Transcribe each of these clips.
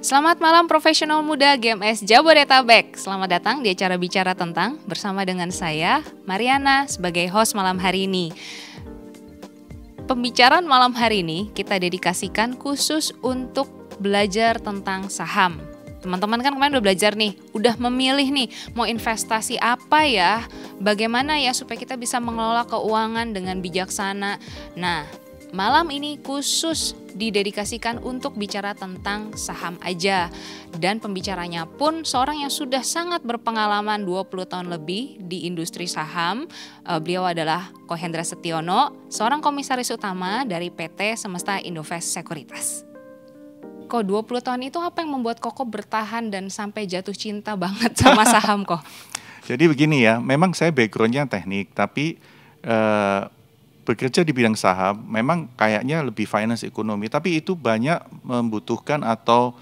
Selamat malam profesional muda GMS Jabodetabek. Selamat datang di acara Bicara Tentang bersama dengan saya, Mariana, sebagai host malam hari ini. Pembicaraan malam hari ini kita dedikasikan khusus untuk belajar tentang saham. Teman-teman kan kemarin udah belajar nih, udah memilih nih mau investasi apa ya, bagaimana ya supaya kita bisa mengelola keuangan dengan bijaksana. Nah, malam ini khusus didedikasikan untuk bicara tentang saham aja. Dan pembicaranya pun seorang yang sudah sangat berpengalaman 20 tahun lebih di industri saham. Beliau adalah Ko Hendra Setiono, seorang komisaris utama dari PT Semesta Indovest Sekuritas. Ko, 20 tahun itu apa yang membuat Koko bertahan dan sampai jatuh cinta banget sama saham, Ko? Jadi begini ya, memang saya backgroundnya teknik, tapi bekerja di bidang saham memang kayaknya lebih finance ekonomi, tapi itu banyak membutuhkan atau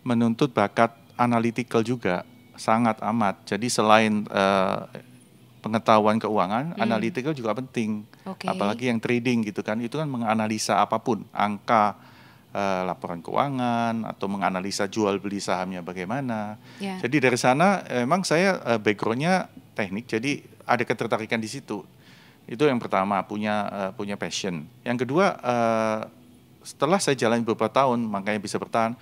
menuntut bakat analytical juga, sangat amat. Jadi selain pengetahuan keuangan, analytical juga penting. Okay. Apalagi yang trading gitu kan, itu kan menganalisa apapun, angka, laporan keuangan, atau menganalisa jual beli sahamnya bagaimana. Yeah. Jadi dari sana memang saya backgroundnya teknik, jadi ada ketertarikan di situ. Itu yang pertama, punya passion. Yang kedua, setelah saya jalan beberapa tahun, makanya bisa bertahan,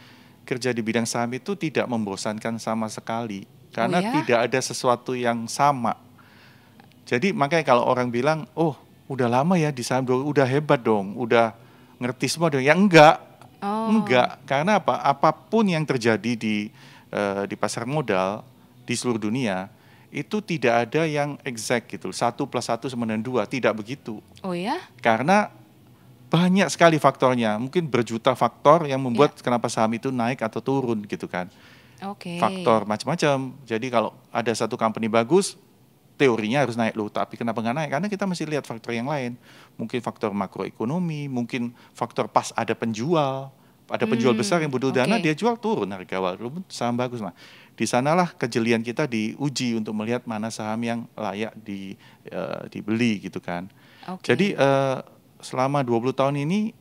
kerja di bidang saham itu tidak membosankan sama sekali. Karena tidak ada sesuatu yang sama. Jadi makanya kalau orang bilang, oh udah lama ya di saham, udah hebat dong, udah ngerti semua dong. Ya enggak, karena apa? Apapun yang terjadi di pasar modal di seluruh dunia, itu tidak ada yang exact gitu, 1 + 1 = 2, tidak begitu. Oh ya? Karena banyak sekali faktornya, mungkin berjuta faktor yang membuat kenapa saham itu naik atau turun gitu kan. Okay. Faktor macam-macam. Jadi kalau ada satu company bagus, teorinya harus naik loh, tapi kenapa nggak naik? Karena kita masih lihat faktor yang lain. Mungkin faktor makroekonomi, mungkin faktor pas ada penjual besar yang butuh dana, dia jual, turun harga awal, saham bagus. Nah, di sanalah kejelian kita diuji untuk melihat mana saham yang layak dibeli gitu kan. Okay. Jadi selama 20 tahun ini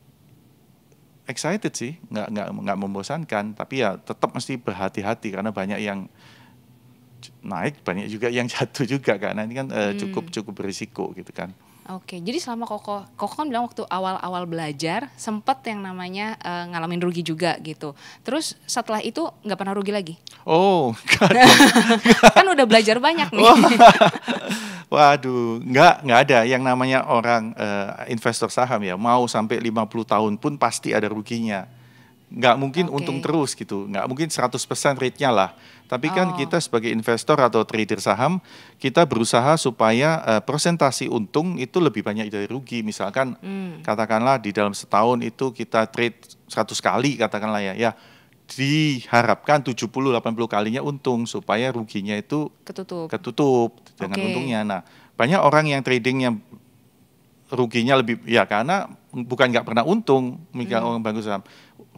excited sih, nggak membosankan, tapi ya tetap mesti berhati-hati karena banyak yang naik, banyak juga yang jatuh juga, karena ini kan cukup berisiko gitu kan. Oke, jadi selama Koko kan bilang waktu awal-awal belajar sempet yang namanya ngalamin rugi juga gitu. Terus setelah itu nggak pernah rugi lagi? Oh, kan udah belajar banyak nih. Waduh, nggak ada yang namanya orang investor saham ya, mau sampai 50 tahun pun pasti ada ruginya. Nggak mungkin untung terus gitu, nggak mungkin 100% rate-nya lah. Tapi kan kita sebagai investor atau trader saham, kita berusaha supaya persentasi untung itu lebih banyak dari rugi. Misalkan katakanlah di dalam setahun itu kita trade 100 kali katakanlah ya diharapkan 70-80 kalinya untung supaya ruginya itu ketutup dengan untungnya. Nah, banyak orang yang tradingnya ruginya lebih, ya karena bukan nggak pernah untung, orang bagus saham,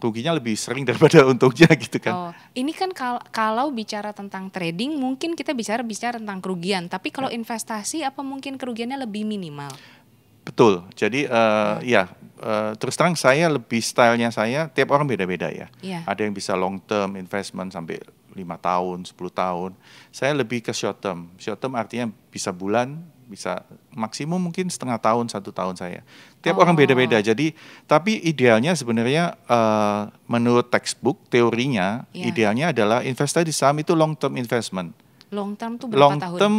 ruginya lebih sering daripada untungnya gitu kan. Ini kan kalau bicara tentang trading mungkin kita bicara tentang kerugian, tapi kalau investasi apa mungkin kerugiannya lebih minimal? Betul, jadi terus terang saya lebih stylenya saya, tiap orang beda-beda ya. Ada yang bisa long term investment sampai 5 tahun, 10 tahun. Saya lebih ke short term artinya bisa bulan, bisa maksimum mungkin setengah tahun, 1 tahun saya. Tiap orang beda-beda. Jadi, tapi idealnya sebenarnya menurut textbook teorinya, idealnya adalah investasi di saham itu long term investment. Long term itu berapa tahun? Long term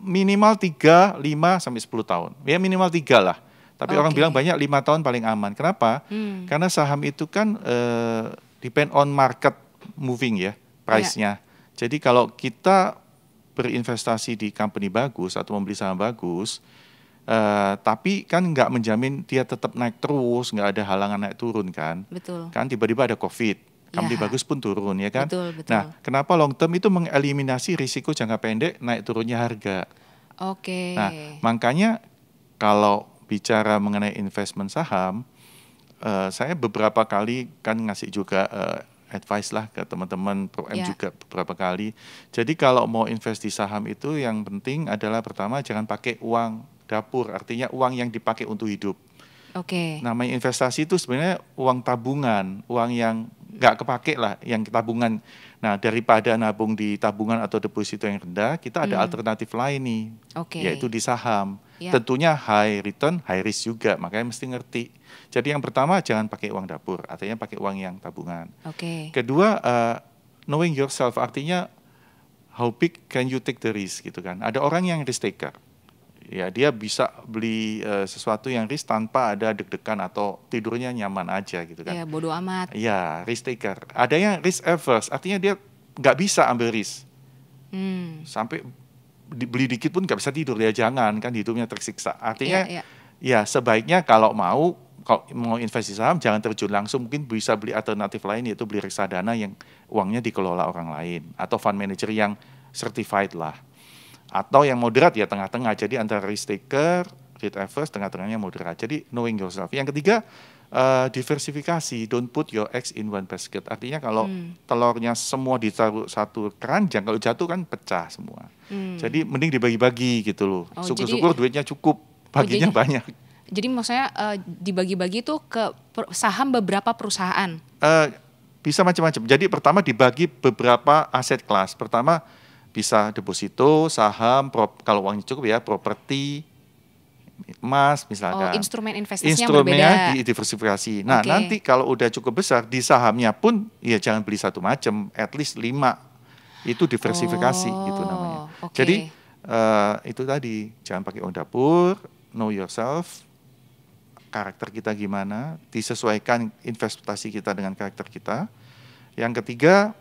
minimal 3, 5 sampai 10 tahun. Ya minimal 3 lah. Tapi orang bilang banyak 5 tahun paling aman. Kenapa? Karena saham itu kan depend on market moving ya, price-nya. Jadi kalau kita berinvestasi di company bagus atau membeli saham bagus, tapi kan nggak menjamin dia tetap naik terus, nggak ada halangan naik turun kan. Betul. Kan tiba-tiba ada COVID, company bagus pun turun ya kan. Betul. Nah, kenapa long term itu mengeliminasi risiko jangka pendek naik turunnya harga. Nah, makanya kalau bicara mengenai investment saham, saya beberapa kali kan ngasih juga advice lah ke teman-teman Pro M juga beberapa kali. Jadi kalau mau invest di saham itu yang penting adalah pertama jangan pakai uang dapur, artinya uang yang dipakai untuk hidup. Namanya investasi itu sebenarnya uang tabungan, uang yang nggak kepake lah yang tabungan. Nah, daripada nabung di tabungan atau deposito yang rendah, kita ada alternatif lain nih, yaitu di saham. Tentunya high return, high risk juga, makanya mesti ngerti. Jadi yang pertama jangan pakai uang dapur, artinya pakai uang yang tabungan. Kedua, knowing yourself, artinya how big can you take the risk gitu kan. Ada orang yang risk taker. Ya, dia bisa beli sesuatu yang risk tanpa ada deg-degan atau tidurnya nyaman aja gitu kan. Ya, bodo amat. Ya, risk taker. Ada yang risk averse, artinya dia nggak bisa ambil risk. Sampai beli dikit pun nggak bisa tidur, ya jangan, kan hidupnya tersiksa. Artinya ya sebaiknya kalau mau investasi saham jangan terjun langsung, mungkin bisa beli alternatif lain, yaitu beli reksadana yang uangnya dikelola orang lain atau fund manager yang certified lah. Atau yang moderat ya tengah-tengah, jadi antara risk taker, risk averse, tengah-tengahnya moderat. Jadi knowing yourself. Yang ketiga, diversifikasi, don't put your eggs in one basket. Artinya kalau telurnya semua ditaruh satu keranjang, kalau jatuh kan pecah semua. Jadi mending dibagi-bagi gitu loh. Syukur-syukur duitnya cukup, baginya banyak. Jadi maksudnya dibagi-bagi itu ke saham beberapa perusahaan? Bisa macam-macam. Jadi pertama dibagi beberapa aset kelas. Pertama bisa deposito, saham, kalau uangnya cukup ya, properti, emas misalkan. Instrumen investasinya berbeda. Diversifikasi. Nah, nanti kalau udah cukup besar di sahamnya pun ya jangan beli satu macam, at least 5. Itu diversifikasi gitu namanya. Jadi itu tadi, jangan pakai uang dapur, know yourself, karakter kita gimana, disesuaikan investasi kita dengan karakter kita. Yang ketiga,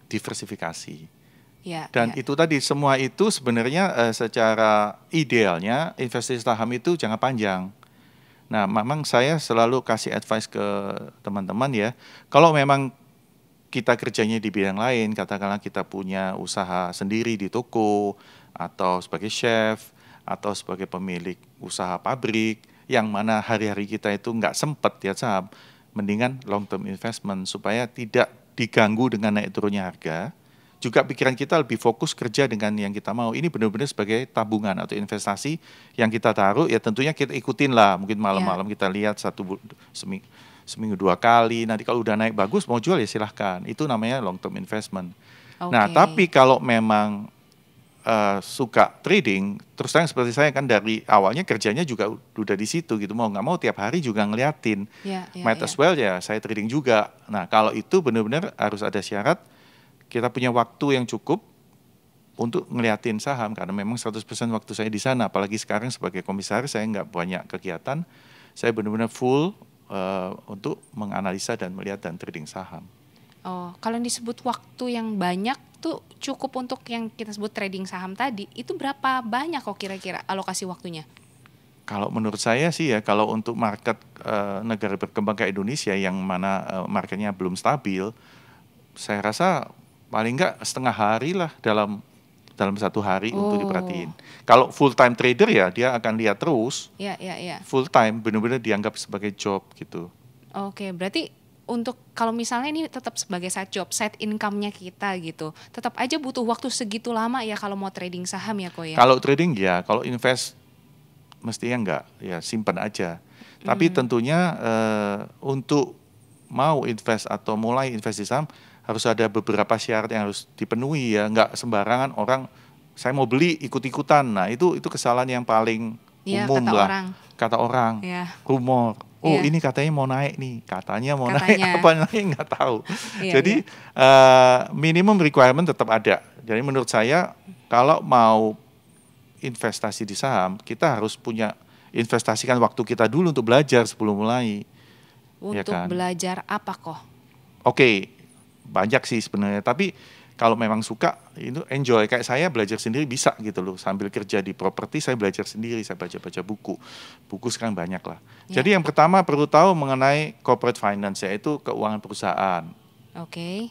diversifikasi. Dan itu tadi, semua itu sebenarnya secara idealnya investasi saham itu jangka panjang. Nah, memang saya selalu kasih advice ke teman-teman ya, kalau memang kita kerjanya di bidang lain, katakanlah kita punya usaha sendiri di toko, atau sebagai chef, atau sebagai pemilik usaha pabrik, yang mana hari-hari kita itu nggak sempat ya saham, mendingan long term investment supaya tidak diganggu dengan naik turunnya harga. Juga pikiran kita lebih fokus kerja dengan yang kita mau. Ini benar-benar sebagai tabungan atau investasi yang kita taruh, ya tentunya kita ikutin lah. Mungkin malam-malam kita lihat seminggu 2 kali. Nanti kalau udah naik bagus, mau jual ya silahkan. Itu namanya long term investment. Nah, tapi kalau memang suka trading, terus terang seperti saya kan dari awalnya kerjanya juga udah di situ gitu. Mau nggak mau tiap hari juga ngeliatin. Might as well ya saya trading juga. Nah, kalau itu benar-benar harus ada syarat. Kita punya waktu yang cukup untuk ngeliatin saham, karena memang 100% waktu saya di sana, apalagi sekarang sebagai komisaris saya nggak banyak kegiatan, saya benar-benar full untuk menganalisa dan melihat dan trading saham. Kalau disebut waktu yang banyak tuh cukup untuk yang kita sebut trading saham tadi, itu berapa banyak kok kira-kira alokasi waktunya? Kalau menurut saya sih ya, kalau untuk market negara berkembang kayak Indonesia yang mana marketnya belum stabil, saya rasa paling nggak setengah hari lah dalam 1 hari untuk diperhatiin. Kalau full time trader ya dia akan lihat terus. Full time benar-benar dianggap sebagai job gitu. Berarti untuk kalau misalnya ini tetap sebagai side job, side income-nya kita gitu, tetap aja butuh waktu segitu lama ya kalau mau trading saham ya kok ya? Kalau trading ya, kalau invest mestinya enggak, ya simpan aja. Tapi tentunya untuk mau invest atau mulai investasi saham, harus ada beberapa syarat yang harus dipenuhi ya, nggak sembarangan orang saya mau beli ikut-ikutan. Nah itu kesalahan yang paling umum lah. Kata orang, rumor. Ini katanya mau naik nih, katanya mau naik, apa naik nggak tahu. Jadi minimum requirement tetap ada. Jadi menurut saya kalau mau investasi di saham, kita harus punya investasikan waktu kita dulu untuk belajar sebelum mulai. Untuk belajar apa kok? Banyak sih sebenarnya, tapi kalau memang suka itu enjoy, kayak saya belajar sendiri bisa gitu loh, sambil kerja di properti saya belajar sendiri, saya baca-baca buku sekarang banyak lah. Jadi yang pertama perlu tahu mengenai corporate finance, yaitu keuangan perusahaan.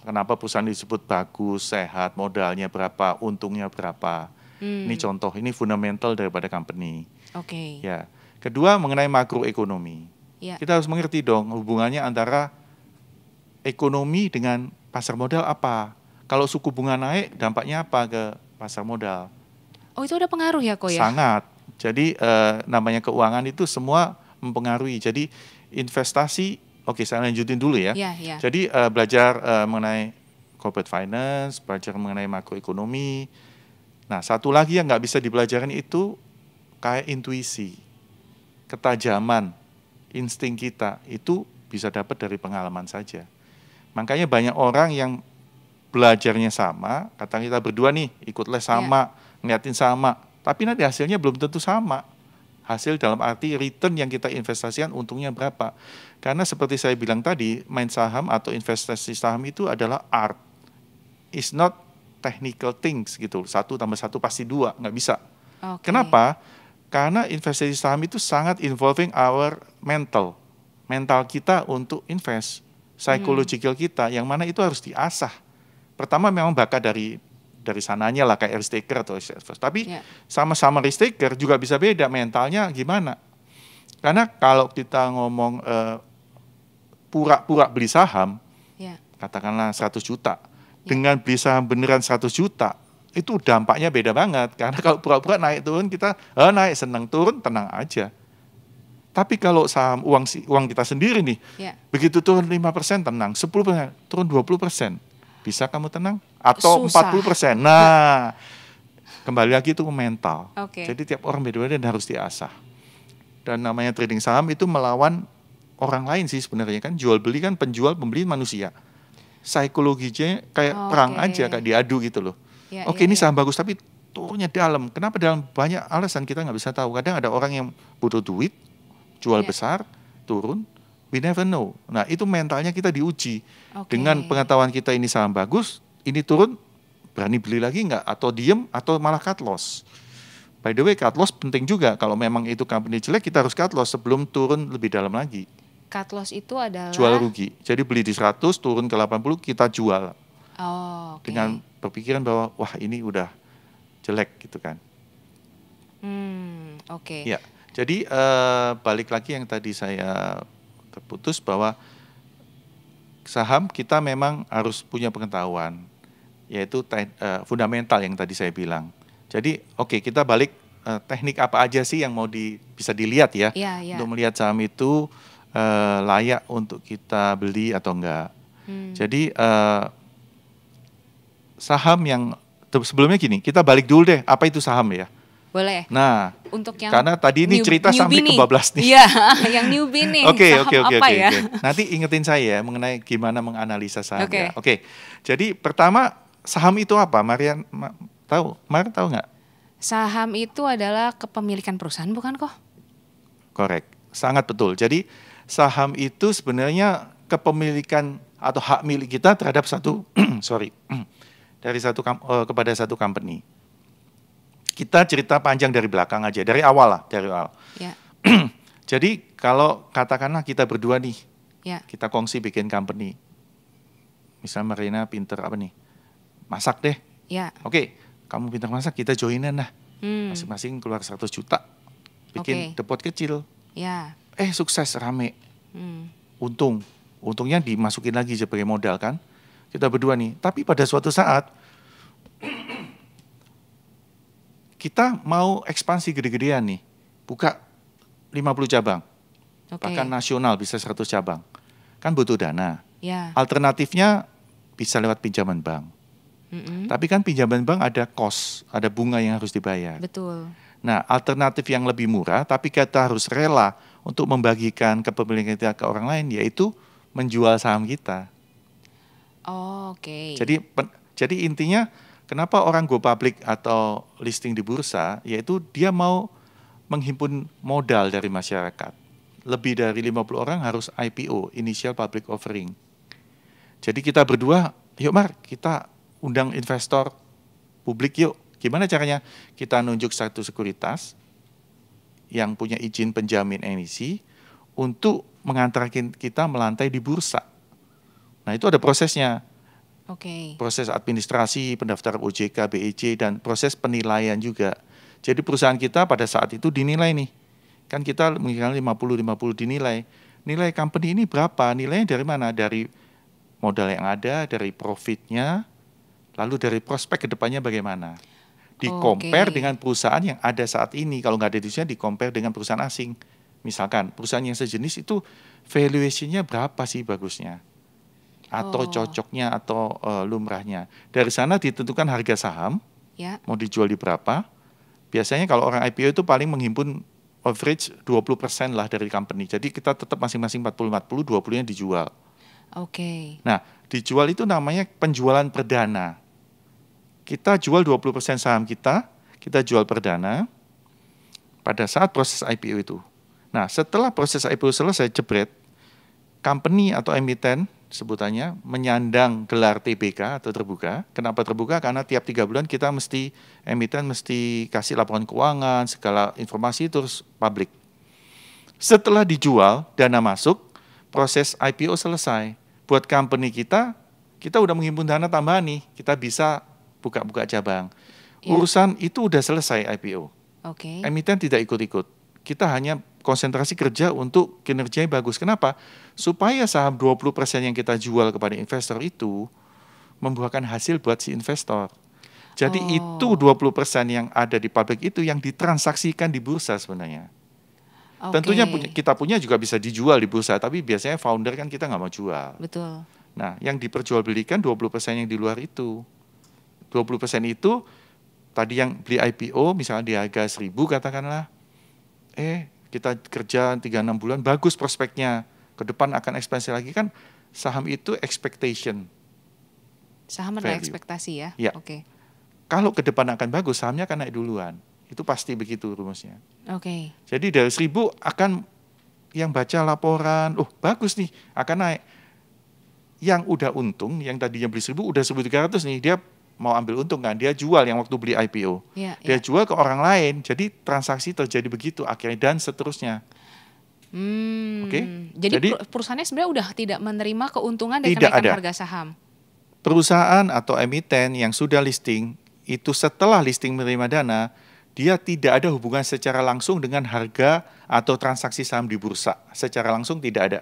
Kenapa perusahaan disebut bagus, sehat, modalnya berapa, untungnya berapa. Ini contoh, ini fundamental daripada company. Ya. Kedua mengenai makroekonomi. Kita harus mengerti dong hubungannya antara ekonomi dengan pasar modal apa. Kalau suku bunga naik, dampaknya apa ke pasar modal? Itu ada pengaruh ya kok ya? Sangat. Jadi namanya keuangan itu semua mempengaruhi. Jadi investasi Oke, saya lanjutin dulu ya. Ya. Jadi belajar mengenai corporate finance, belajar mengenai makroekonomi. Nah, satu lagi yang nggak bisa dipelajarin itu kayak intuisi, ketajaman, insting kita itu bisa dapat dari pengalaman saja. Makanya banyak orang yang belajarnya sama, kata kita berdua nih ikut les sama, ngeliatin sama, tapi nanti hasilnya belum tentu sama. Hasil dalam arti return yang kita investasikan untungnya berapa. Karena seperti saya bilang tadi, main saham atau investasi saham itu adalah art. It's not technical things gitu. 1 + 1 pasti 2, nggak bisa. Kenapa? Karena investasi saham itu sangat involving our mental kita untuk invest, psychological kita, yang mana itu harus diasah. Pertama memang bakat dari sananya lah kayak risk taker atau investors. Tapi sama-sama risk taker juga bisa beda mentalnya gimana. Karena kalau kita ngomong pura-pura beli saham, katakanlah 100 juta, dengan beli saham beneran 100 juta, itu dampaknya beda banget. Karena kalau pura-pura naik turun kita naik senang, turun tenang aja. Tapi kalau saham uang kita sendiri nih, begitu turun 5% tenang, 10% turun 20%. Bisa kamu tenang? Atau susah. 40%. Nah, kembali lagi itu mental. Jadi tiap orang beda-beda dan harus diasah. Dan namanya trading saham itu melawan orang lain sih sebenarnya kan. Jual beli kan penjual pembeli manusia. Psikologinya kayak perang aja, kayak diadu gitu loh. Ini saham bagus tapi turunnya dalam. Kenapa dalam? Banyak alasan kita nggak bisa tahu. Kadang ada orang yang butuh duit, jual besar, turun. We never know. Nah itu mentalnya kita diuji. Dengan pengetahuan kita ini saham bagus, ini turun, berani beli lagi nggak? Atau diem, atau malah cut loss. By the way, cut loss penting juga. Kalau memang itu company jelek, kita harus cut loss sebelum turun lebih dalam lagi. Cut loss itu adalah? Jual rugi. Jadi beli di 100, turun ke 80, kita jual. Dengan berpikiran bahwa, wah ini udah jelek gitu kan. Ya, jadi balik lagi yang tadi saya terputus bahwa saham kita memang harus punya pengetahuan, yaitu fundamental yang tadi saya bilang. Jadi kita balik teknik apa aja sih yang mau bisa dilihat ya, untuk melihat saham itu layak untuk kita beli atau enggak. Jadi saham yang sebelumnya gini, kita balik dulu deh, apa itu saham ya? Boleh. Nah, untuk yang karena tadi ini cerita sampai kebablas nih. Iya, yang newbie nih. Oke. Ya? Nanti ingetin saya mengenai gimana menganalisa saham ya. Jadi pertama saham itu apa? Marian tahu? Marian tahu nggak? Saham itu adalah kepemilikan perusahaan bukan kok? Korek, sangat betul. Jadi saham itu sebenarnya kepemilikan atau hak milik kita terhadap kepada satu company. Kita cerita panjang dari belakang aja, dari awal. Jadi kalau katakanlah kita berdua nih, kita kongsi bikin company. Misalnya Marina pinter apa nih? Masak deh. Kamu pinter masak, kita joinan lah. Masing-masing keluar 100 juta. Bikin depot kecil. Sukses, rame. Untungnya dimasukin lagi sebagai modal kan. Kita berdua nih. Tapi pada suatu saat kita mau ekspansi gede-gedean nih, buka 50 cabang, bahkan nasional bisa 100 cabang, kan butuh dana. Alternatifnya bisa lewat pinjaman bank. Tapi kan pinjaman bank ada cost, ada bunga yang harus dibayar. Betul. Nah, alternatif yang lebih murah, tapi kita harus rela untuk membagikan kepemilikan kita ke orang lain, yaitu menjual saham kita. Jadi intinya, kenapa orang go public atau listing di bursa, yaitu dia mau menghimpun modal dari masyarakat. Lebih dari 50 orang harus IPO, Initial Public Offering. Jadi kita berdua, yuk Mar, kita undang investor publik yuk. Gimana caranya? Kita nunjuk satu sekuritas yang punya izin penjamin emisi untuk mengantarkan kita melantai di bursa. Nah itu ada prosesnya. Proses administrasi, pendaftaran OJK, BEJ, dan proses penilaian juga. Jadi perusahaan kita pada saat itu dinilai nih. Kan kita mengira 50 dinilai. Nilai company ini berapa? Nilainya dari mana? Dari modal yang ada, dari profitnya, lalu dari prospek ke depannya bagaimana. Di-compare dengan perusahaan yang ada saat ini. Kalau nggak ada di sini, di-compare dengan perusahaan asing. Misalkan perusahaan yang sejenis itu valuation-nya berapa sih bagusnya? Atau cocoknya atau lumrahnya. Dari sana ditentukan harga saham, mau dijual di berapa. Biasanya kalau orang IPO itu paling menghimpun average 20% lah dari company. Jadi kita tetap masing-masing 40-40, 20-nya dijual. Nah, dijual itu namanya penjualan perdana. Kita jual 20% saham kita jual perdana pada saat proses IPO itu. Nah, setelah proses IPO selesai, jebret, company atau emiten sebutannya menyandang gelar TBK atau terbuka. Kenapa terbuka? Karena tiap 3 bulan kita emiten mesti kasih laporan keuangan, segala informasi terus publik. Setelah dijual, dana masuk, proses IPO selesai. Buat company kita udah menghimpun dana tambahan nih, kita bisa buka-buka cabang. Urusan itu udah selesai IPO. Emiten tidak ikut-ikut. Kita hanya konsentrasi kerja untuk kinerjanya bagus. Kenapa? Supaya saham 20% yang kita jual kepada investor itu membuahkan hasil buat si investor. Jadi itu 20% yang ada di publik itu yang ditransaksikan di bursa sebenarnya. Tentunya kita punya juga bisa dijual di bursa, tapi biasanya founder kan kita nggak mau jual. Betul. Nah, yang diperjualbelikan 20% yang di luar itu. 20% itu tadi yang beli IPO misalnya di harga 1.000 katakanlah, kita kerja 3-6 bulan, bagus prospeknya, ke depan akan ekspansi lagi, kan saham itu expectation. Saham ada ekspektasi ya? Kalau ke depan akan bagus, sahamnya akan naik duluan. Itu pasti begitu rumusnya. Jadi dari 1.000 akan yang baca laporan, bagus nih, akan naik. Yang udah untung, yang tadinya beli 1.000, udah 1.300 nih, dia mau ambil untung kan, dia jual yang waktu beli IPO. Dia jual ke orang lain, jadi transaksi terjadi begitu akhirnya dan seterusnya. Jadi perusahaannya sebenarnya udah tidak menerima keuntungan dari kenaikan harga saham. Perusahaan atau emiten yang sudah listing, itu setelah listing menerima dana, dia tidak ada hubungan secara langsung dengan harga atau transaksi saham di bursa. Secara langsung tidak ada.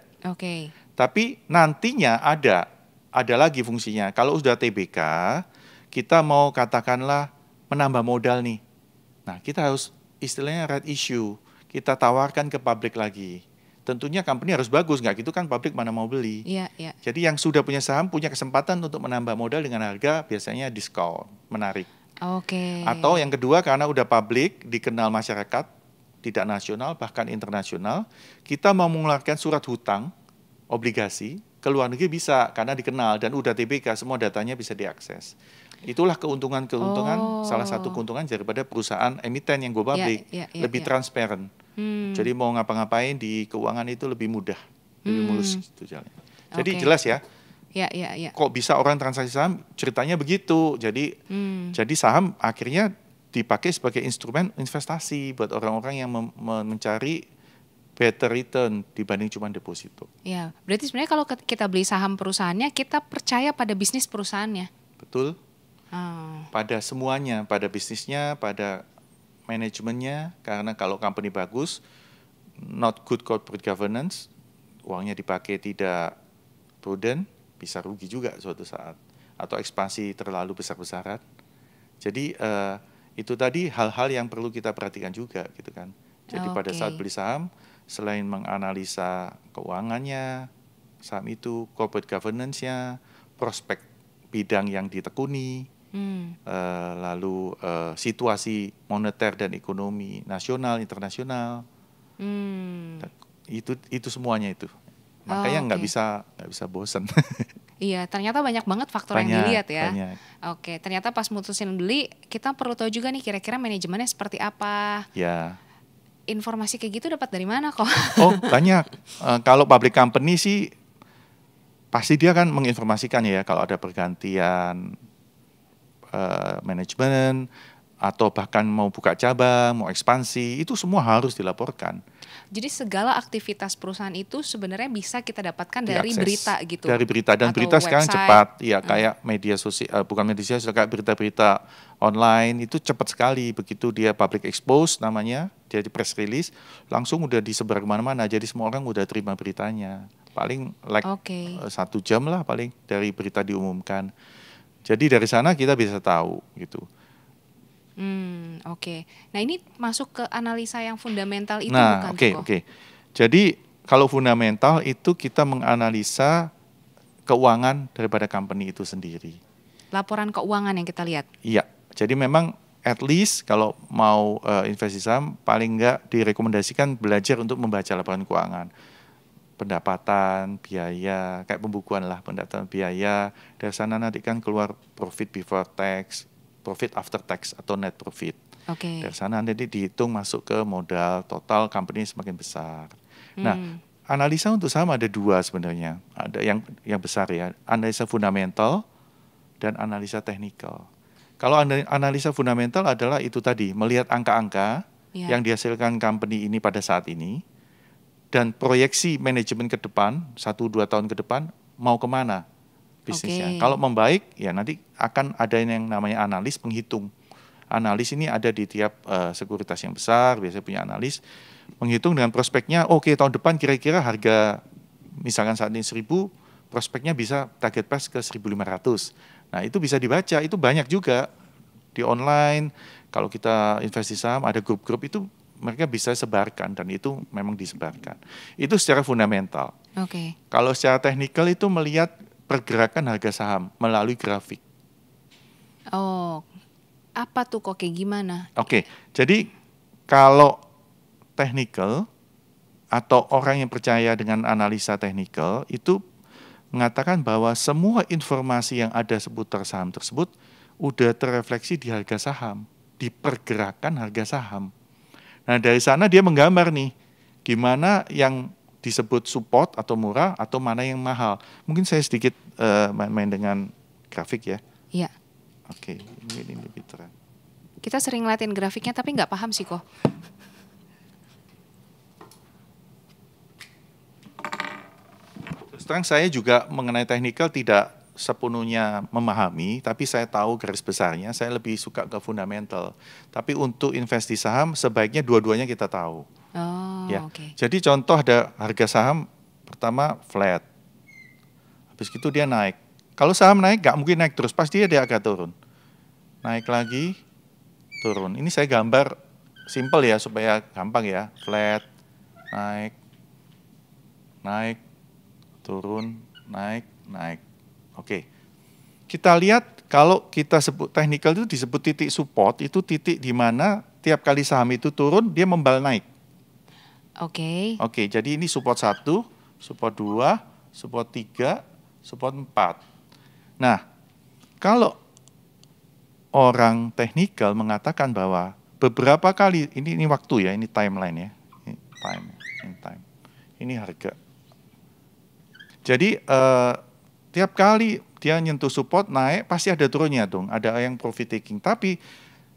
Tapi nantinya ada lagi fungsinya. Kalau sudah TBK, kita mau katakanlah menambah modal nih. Nah, kita harus istilahnya right issue. Kita tawarkan ke publik lagi. Tentunya company harus bagus, nggak gitu kan publik mana mau beli. Jadi yang sudah punya saham punya kesempatan untuk menambah modal dengan harga biasanya diskon, menarik. Atau yang kedua karena udah publik, dikenal masyarakat, tidak nasional bahkan internasional, kita mau mengeluarkan surat hutang, obligasi, ke luar negeri bisa karena dikenal dan udah TBK, semua datanya bisa diakses. Itulah keuntungan salah satu keuntungan daripada perusahaan emiten yang go public, lebih transparan. Jadi mau ngapa-ngapain di keuangan itu lebih mudah, lebih mulus gitu jalannya. Jadi jelas ya. Kok bisa orang transaksi saham? Ceritanya begitu. Jadi saham akhirnya dipakai sebagai instrumen investasi buat orang-orang yang mencari better return dibanding cuma deposito. Berarti sebenarnya kalau kita beli saham perusahaannya, kita percaya pada bisnis perusahaannya. Betul. Pada semuanya, pada bisnisnya, pada manajemennya, karena kalau company bagus, not good corporate governance, uangnya dipakai tidak prudent, bisa rugi juga suatu saat, atau ekspansi terlalu besar-besaran. Jadi itu tadi hal-hal yang perlu kita perhatikan juga, gitu kan. Jadi pada saat beli saham, selain menganalisa keuangannya, saham itu, corporate governance-nya, prospek bidang yang ditekuni, lalu situasi moneter dan ekonomi nasional, internasional, itu semuanya itu. Makanya nggak bisa bosan. Iya, ternyata banyak banget faktor yang dilihat ya. Banyak. Ternyata pas mutusin beli, kita perlu tahu juga nih kira-kira manajemennya seperti apa. Informasi kayak gitu dapat dari mana kok? Banyak. Kalau public company sih pasti dia kan menginformasikan ya kalau ada pergantian manajemen atau bahkan mau buka cabang, mau ekspansi, itu semua harus dilaporkan. Jadi segala aktivitas perusahaan itu sebenarnya bisa kita dapatkan dari berita gitu. Dari berita, dan berita sekarang cepat, ya kayak media sosial, bukan media sosial, kayak berita-berita online itu cepat sekali. Begitu dia public expose namanya, dia di press release, langsung udah disebar kemana-mana. Jadi semua orang udah terima beritanya. Paling 1 jam lah paling dari berita diumumkan. Jadi dari sana kita bisa tahu gitu. Oke. Nah ini masuk ke analisa yang fundamental itu Nah, bukan oke. Jadi kalau fundamental itu kita menganalisa keuangan daripada company itu sendiri. Laporan keuangan yang kita lihat. Iya, jadi memang at least kalau mau investasi saham paling enggak direkomendasikan belajar untuk membaca laporan keuangan. Pendapatan, biaya, kayak pembukuan lah, pendapatan biaya. Dari sana nanti kan keluar profit before tax, profit after tax atau net profit. Oke. Dari sana nanti dihitung masuk ke modal total company semakin besar. Nah, analisa untuk saham ada dua sebenarnya. Ada yang besar ya, analisa fundamental dan analisa teknikal. Kalau analisa fundamental adalah itu tadi, melihat angka-angka yang dihasilkan company ini pada saat ini, dan proyeksi manajemen ke depan, 1-2 tahun ke depan, mau kemana bisnisnya. Kalau membaik, ya nanti akan ada yang namanya analis penghitung. Analis ini ada di tiap sekuritas yang besar, biasanya punya analis, menghitung dengan prospeknya, oke, tahun depan kira-kira harga, misalkan saat ini 1.000, prospeknya bisa target price ke 1.500. Nah itu bisa dibaca, itu banyak juga di online, kalau kita investasi saham, ada grup-grup itu, mereka bisa sebarkan dan itu memang disebarkan. Itu secara fundamental. Oke. Kalau secara teknikal itu melihat pergerakan harga saham melalui grafik. Oh, apa tuh kok kayak gimana? Oke, jadi kalau teknikal atau orang yang percaya dengan analisa teknikal itu mengatakan bahwa semua informasi yang ada seputar saham tersebut udah terrefleksi di harga saham, di pergerakan harga saham. Nah dari sana dia menggambar nih, gimana yang disebut support atau murah atau mana yang mahal. Mungkin saya sedikit main-main dengan grafik ya. Iya. Oke, ini lebih terang. Kita sering ngeliatin grafiknya tapi nggak paham sih kok. Terus terang saya juga mengenai teknikal tidak sepenuhnya memahami, tapi saya tahu garis besarnya, saya lebih suka ke fundamental. Tapi untuk investasi saham, sebaiknya dua-duanya kita tahu. Ya. Oke. Jadi contoh ada harga saham, pertama flat, habis itu dia naik. Kalau saham naik, nggak mungkin naik terus, pasti dia akan turun. Naik lagi, turun. Ini saya gambar simple ya, supaya gampang ya, flat, naik, turun, naik. Oke, kita lihat kalau kita sebut teknikal itu disebut titik support, itu titik di mana tiap kali saham itu turun, dia membal naik. Oke. Oke, jadi ini support 1, support 2, support 3, support 4. Nah, kalau orang teknikal mengatakan bahwa beberapa kali, ini waktu ya, ini timeline ya, ini time, ini harga. Jadi tiap kali dia nyentuh support naik pasti ada turunnya dong, ada yang profit taking. Tapi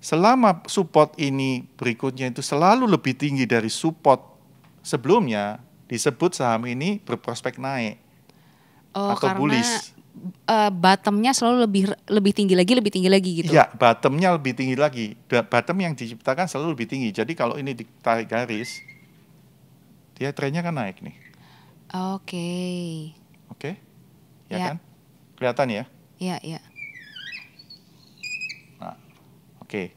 selama support ini berikutnya itu selalu lebih tinggi dari support sebelumnya, disebut saham ini berprospek naik atau karena bullish. Bottomnya selalu lebih tinggi lagi gitu. Iya, bottomnya lebih tinggi lagi. Bottom yang diciptakan selalu lebih tinggi. Jadi kalau ini ditarik garis, dia trennya kan naik nih. Oke. Ya kan? Kelihatan ya? Iya. Nah, oke.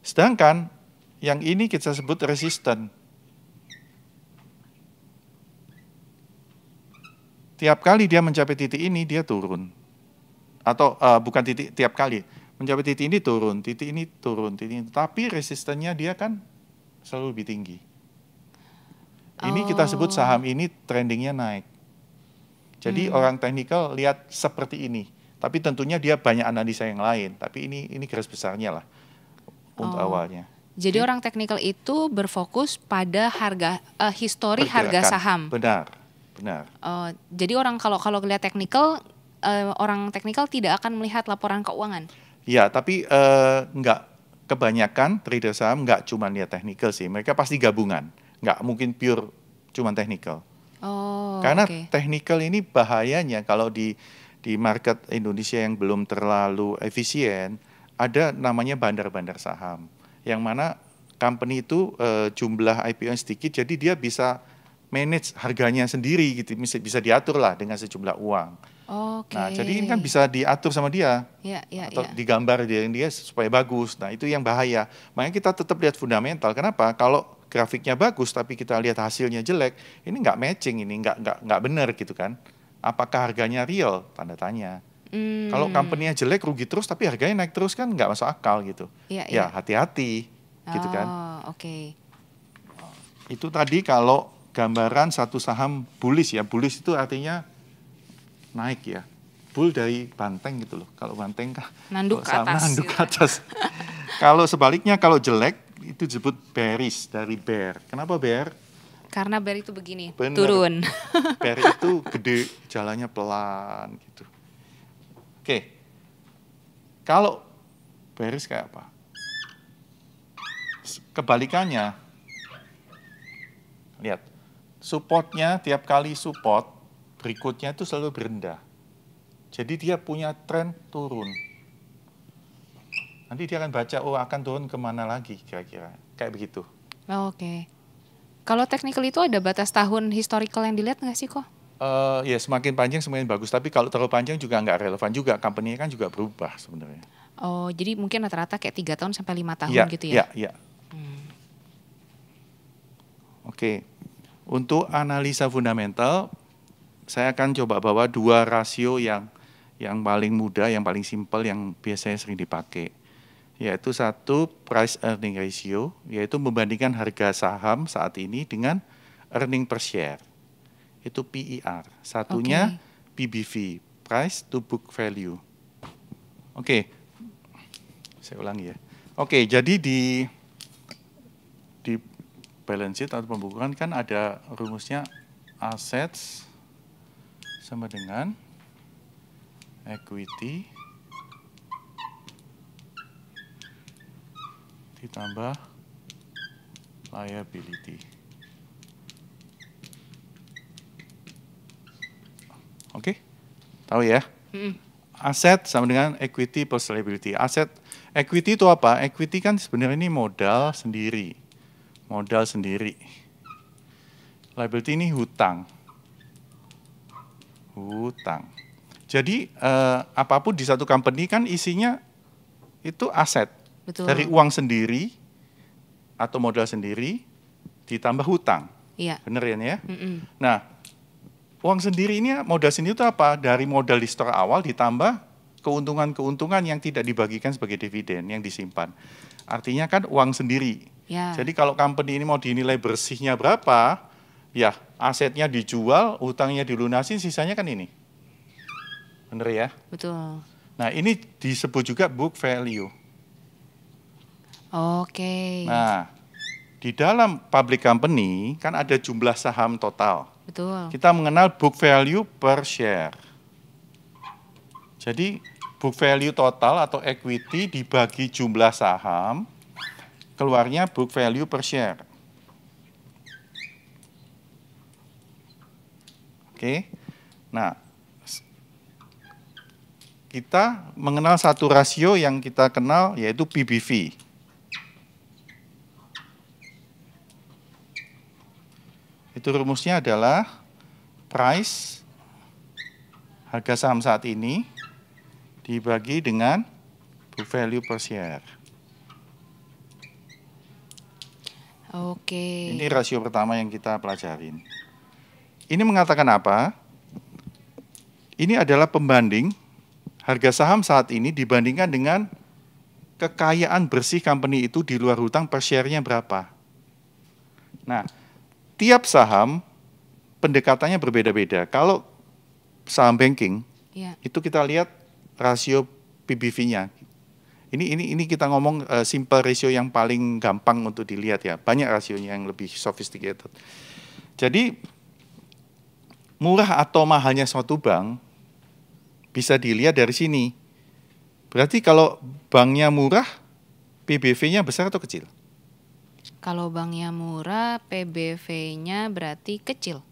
Sedangkan yang ini kita sebut resisten. Tiap kali dia mencapai titik ini, dia turun. Atau bukan titik tiap kali. Mencapai titik ini turun, titik ini turun, titik ini. Tapi resistennya dia kan selalu lebih tinggi. Ini kita sebut saham ini trendingnya naik. Jadi orang teknikal lihat seperti ini. Tapi tentunya dia banyak analisa yang lain. Tapi ini garis besarnya lah untuk awalnya. Jadi orang teknikal itu berfokus pada histori harga saham. Benar. Jadi orang kalau lihat teknikal, orang teknikal tidak akan melihat laporan keuangan. Ya, tapi enggak, kebanyakan trader saham enggak cuma lihat teknikal sih. Mereka pasti gabungan. Enggak mungkin pure cuma teknikal. Karena teknikal ini bahayanya kalau di market Indonesia yang belum terlalu efisien, ada namanya bandar-bandar saham. Yang mana company itu jumlah IPO yang sedikit, jadi dia bisa manage harganya sendiri gitu, bisa diatur lah dengan sejumlah uang. Oke. Nah, jadi ini kan bisa diatur sama dia. Ya, ya, Atau ya. digambar dia supaya bagus. Nah, itu yang bahaya. Makanya kita tetap lihat fundamental. Kenapa? Kalau grafiknya bagus tapi kita lihat hasilnya jelek, ini nggak matching, ini nggak benar gitu kan. Apakah harganya real? Tanda tanya. Kalau company-nya jelek rugi terus tapi harganya naik terus kan nggak masuk akal gitu. Iya, Ya, iya. hati-hati gitu kan. Oh, oke. Itu tadi kalau gambaran satu saham bullish ya. Bullish itu artinya naik ya. Bull dari banteng gitu loh. Kalau banteng kan Nanduk ke sama atas. nanduk gitu. ke atas. Kalau sebaliknya kalau jelek itu disebut bearish dari bear. Kenapa bear? Karena bear itu begini, Bener. turun. Bear itu gede, jalannya pelan gitu. Oke. Kalau bearish kayak apa? Kebalikannya. Lihat. Supportnya tiap kali support berikutnya itu selalu berendah. Jadi dia punya tren turun. Nanti dia akan baca, oh akan turun kemana lagi kira-kira. Kayak begitu. Oke. Kalau technical itu ada batas tahun historical yang dilihat nggak sih kok? Ya semakin panjang semakin bagus. Tapi kalau terlalu panjang juga nggak relevan juga. Company kan juga berubah sebenarnya. Oh, jadi mungkin rata-rata kayak 3 tahun sampai 5 tahun Ya, gitu ya? ya. Oke. Untuk analisa fundamental, saya akan coba bawa 2 rasio yang paling mudah, yang paling simpel, yang biasanya sering dipakai. Yaitu satu price earning ratio, yaitu membandingkan harga saham saat ini dengan earning per share. Itu PER. Satunya PBV, price to book value. Oke. Saya ulangi ya. Oke, jadi di balance sheet atau pembukuan kan ada rumusnya assets sama dengan equity ditambah liability. Oke? Tahu ya? Aset sama dengan equity plus liability. Equity itu apa? Equity kan sebenarnya ini modal sendiri. Liability ini hutang. Jadi apapun di satu company kan isinya itu aset. Betul. Dari uang sendiri atau modal sendiri ditambah hutang. Iya. Bener ya? Nah, uang sendiri ini, modal sendiri itu apa? Dari modal di store awal ditambah keuntungan-keuntungan yang tidak dibagikan sebagai dividen yang disimpan. Artinya kan uang sendiri. Ya. Jadi kalau company ini mau dinilai bersihnya berapa, ya asetnya dijual, hutangnya dilunasin, sisanya kan ini. Bener ya? Betul. Nah, ini disebut juga book value. Oke. Nah, di dalam public company kan ada jumlah saham total. Betul. Kita mengenal book value per share. Jadi book value total atau equity dibagi jumlah saham, keluarnya book value per share. Oke. Nah, kita mengenal satu rasio yang kita kenal yaitu PBV. Itu rumusnya adalah price, harga saham saat ini, dibagi dengan book value per share. Oke. Ini rasio pertama yang kita pelajarin. Ini mengatakan apa? Ini adalah pembanding harga saham saat ini dibandingkan dengan kekayaan bersih company itu di luar hutang per share-nya berapa. Nah, tiap saham pendekatannya berbeda-beda. Kalau saham banking, itu kita lihat rasio PBV-nya. Ini kita ngomong simple ratio yang paling gampang untuk dilihat ya. Banyak rasionya yang lebih sophisticated. Jadi murah atau mahalnya suatu bank bisa dilihat dari sini. Berarti kalau banknya murah, PBV-nya besar atau kecil? Kalau banknya murah, PBV-nya berarti kecil.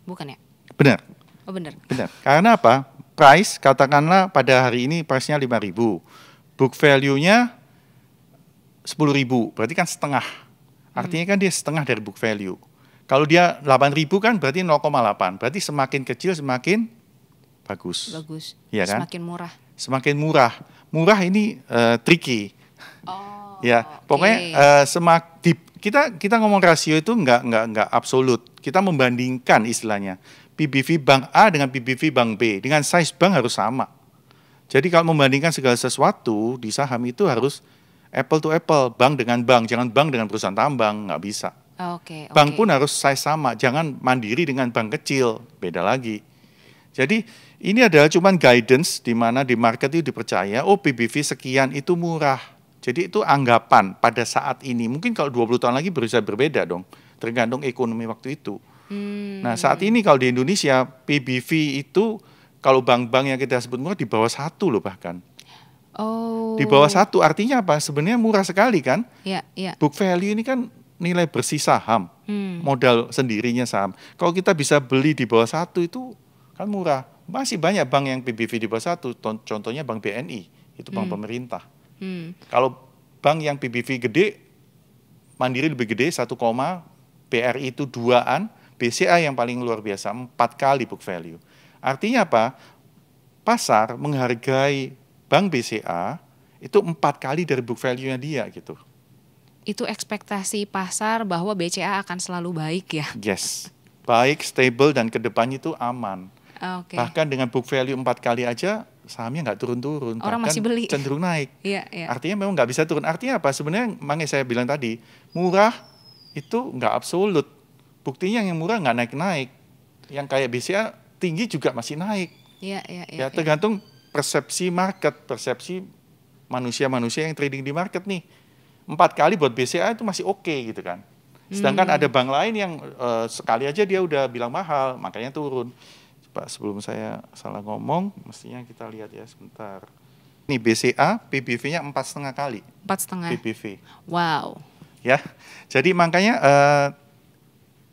Bukan ya? Benar. Oh benar. Benar. Karena apa? Price, katakanlah pada hari ini price-nya 5.000. Book value-nya 10.000. Berarti kan setengah. Artinya kan dia setengah dari book value. Kalau dia 8.000 kan berarti 0,8. Berarti semakin kecil semakin bagus. Bagus. Iya kan? Semakin murah. Semakin murah. Murah ini tricky. Oh. Ya, pokoknya kita ngomong rasio itu nggak absolut. Kita membandingkan istilahnya PBV bank A dengan PBV bank B dengan size bank harus sama. Jadi kalau membandingkan segala sesuatu di saham itu harus apple to apple, bank dengan bank, jangan bank dengan perusahaan tambang, nggak bisa. Bank pun harus size sama, jangan Mandiri dengan bank kecil, beda lagi. Jadi ini adalah cuman guidance di mana di market itu dipercaya, oh PBV sekian itu murah. Jadi itu anggapan pada saat ini. Mungkin kalau 20 tahun lagi bisa berbeda dong, tergantung ekonomi waktu itu. Nah saat ini kalau di Indonesia PBV itu kalau bank-bank yang kita sebut murah di bawah 1 loh bahkan. Oh. Di bawah 1 artinya apa? Sebenarnya murah sekali kan? Iya, iya. Book value ini kan nilai bersih saham, modal sendirinya saham. Kalau kita bisa beli di bawah 1 itu kan murah. Masih banyak bank yang PBV di bawah 1, contohnya Bank BNI, itu bank pemerintah. Kalau bank yang PBV gede, Mandiri lebih gede, 1, BRI itu 2-an, BCA yang paling luar biasa, 4 kali book value. Artinya apa? Pasar menghargai Bank BCA itu 4 kali dari book value-nya dia gitu. Itu ekspektasi pasar bahwa BCA akan selalu baik ya? Yes, baik, stable, dan kedepannya itu aman. Bahkan dengan book value 4 kali aja sahamnya nggak turun-turun. Orang masih beli. Cenderung naik. Iya, iya. Artinya memang nggak bisa turun. Artinya apa? Sebenarnya makanya saya bilang tadi, murah itu nggak absolut. Buktinya yang murah nggak naik-naik. Yang kayak BCA tinggi juga masih naik. Iya, iya, iya. Ya tergantung persepsi market, persepsi manusia-manusia yang trading di market nih. 4 kali buat BCA itu masih oke gitu kan. Sedangkan ada bank lain yang sekali aja dia udah bilang mahal, makanya turun. Coba sebelum saya salah ngomong, mestinya kita lihat ya sebentar. Ini BCA, PBV-nya 4,5 kali. 4,5. PBV. Wow. Ya, jadi makanya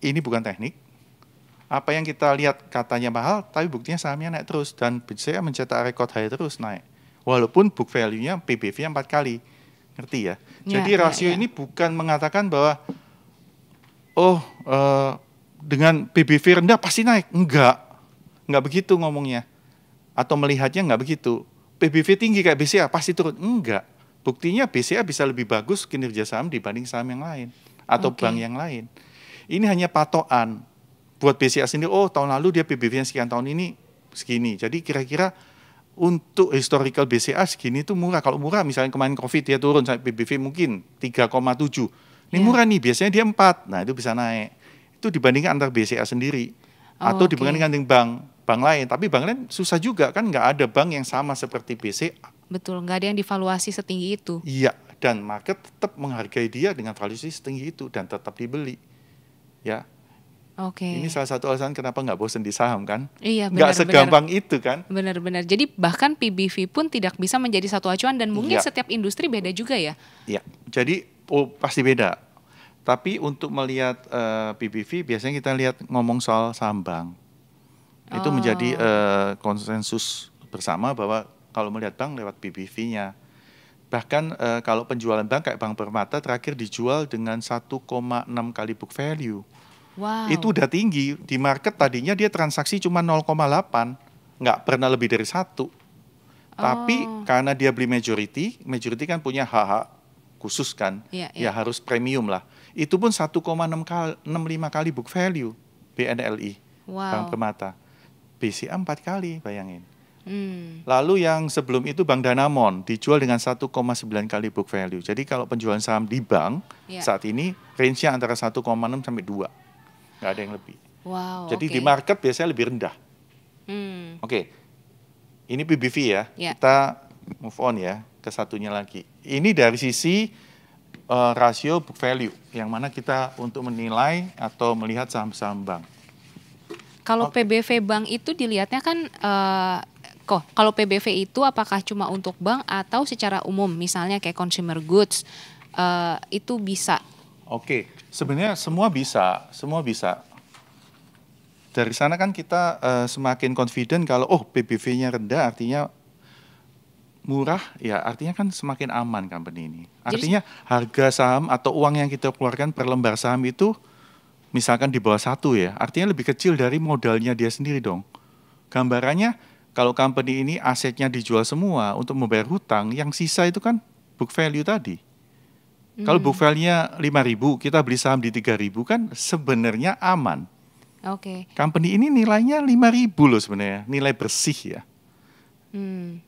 ini bukan teknik. Apa yang kita lihat katanya mahal, tapi buktinya sahamnya naik terus. Dan BCA mencetak rekor high terus naik. Walaupun book value-nya PBV-nya 4 kali. Ngerti ya? Jadi rasio ini bukan mengatakan bahwa dengan PBV rendah pasti naik. Enggak begitu ngomongnya. Atau melihatnya enggak begitu. PBV tinggi kayak BCA pasti turun. Enggak. Buktinya BCA bisa lebih bagus kinerja saham dibanding saham yang lain. Atau bank yang lain. Ini hanya patokan. Buat BCA sendiri, tahun lalu dia PBV-nya sekian, tahun ini segini. Jadi kira-kira untuk historical BCA segini itu murah. Kalau murah misalnya kemarin COVID dia turun sampai PBV mungkin 3,7. Ini murah nih, biasanya dia 4. Nah itu bisa naik. Itu dibandingkan antar BCA sendiri. Atau dibandingkan dengan bank lain. Tapi bank lain susah juga kan, nggak ada bank yang sama seperti BCA. Betul, nggak ada yang divaluasi setinggi itu. Iya, dan market tetap menghargai dia dengan valuasi setinggi itu dan tetap dibeli. Ya. Ini salah satu alasan kenapa nggak bosan di saham kan? Iya, benar. Nggak segampang itu kan? Benar-benar. Jadi bahkan PBV pun tidak bisa menjadi satu acuan dan mungkin setiap industri beda juga ya? Iya, jadi pasti beda. Tapi untuk melihat PBV biasanya kita lihat ngomong soal saham bank. Itu menjadi konsensus bersama bahwa kalau melihat bank lewat PBV-nya. Bahkan kalau penjualan bank kayak Bank Permata terakhir dijual dengan 1,6 kali book value. Wow. Itu udah tinggi. Di market tadinya dia transaksi cuma 0,8. Nggak pernah lebih dari 1. Tapi karena dia beli majority kan punya hak khusus kan. Ya harus premium lah. Itu pun 1,65 kali book value BNLI. Bank Permata. BCA 4 kali, bayangin. Lalu yang sebelum itu Bank Danamon dijual dengan 1,9 kali book value. Jadi kalau penjualan saham di bank saat ini range-nya antara 1,6 sampai 2. Nggak ada yang lebih. Wow, jadi di market biasanya lebih rendah. Ini PBV ya. Kita move on ya ke satunya lagi. Ini dari sisi rasio book value yang mana kita untuk menilai atau melihat saham-saham bank. Kalau PBV bank itu dilihatnya kan kalau PBV itu apakah cuma untuk bank atau secara umum misalnya kayak consumer goods itu bisa? Sebenarnya semua bisa. Dari sana kan kita semakin confident kalau PBV-nya rendah artinya murah, ya artinya kan semakin aman company ini. Artinya harga saham atau uang yang kita keluarkan per lembar saham itu misalkan di bawah 1 ya, artinya lebih kecil dari modalnya dia sendiri dong. Gambarannya Kalau company ini asetnya dijual semua untuk membayar hutang, yang sisa itu kan book value tadi. Kalau book value-nya 5.000, kita beli saham di 3.000 kan sebenarnya aman. Oke. Company ini nilainya 5.000 loh sebenarnya, nilai bersih ya.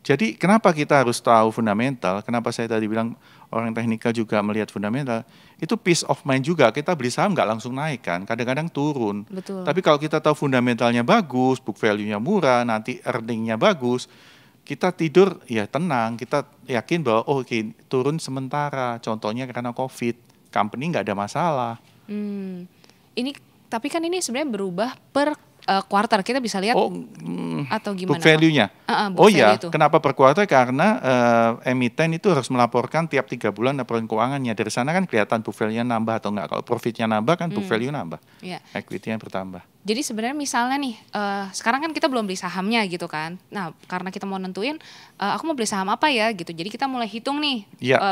Jadi kenapa kita harus tahu fundamental? Kenapa saya tadi bilang orang teknikal juga melihat fundamental? Itu peace of mind juga. Kita beli saham nggak langsung naik kan, kadang-kadang turun. Betul. Tapi kalau kita tahu fundamentalnya bagus, book value-nya murah, nanti earning-nya bagus, kita tidur ya tenang. Kita yakin bahwa oke, turun sementara. Contohnya karena COVID, company nggak ada masalah. Ini tapi kan ini sebenarnya berubah per quarter, kita bisa lihat atau gimana? Book value-nya. Book iya, value itu. kenapa per quarter? Karena emiten itu harus melaporkan tiap 3 bulan laporan keuangannya. Dari sana kan kelihatan book value-nya nambah atau enggak. Kalau profitnya nambah kan book value nambah, equity-nya bertambah. Jadi sebenarnya misalnya nih, sekarang kan kita belum beli sahamnya gitu kan. Nah karena kita mau nentuin, aku mau beli saham apa ya gitu. Jadi kita mulai hitung nih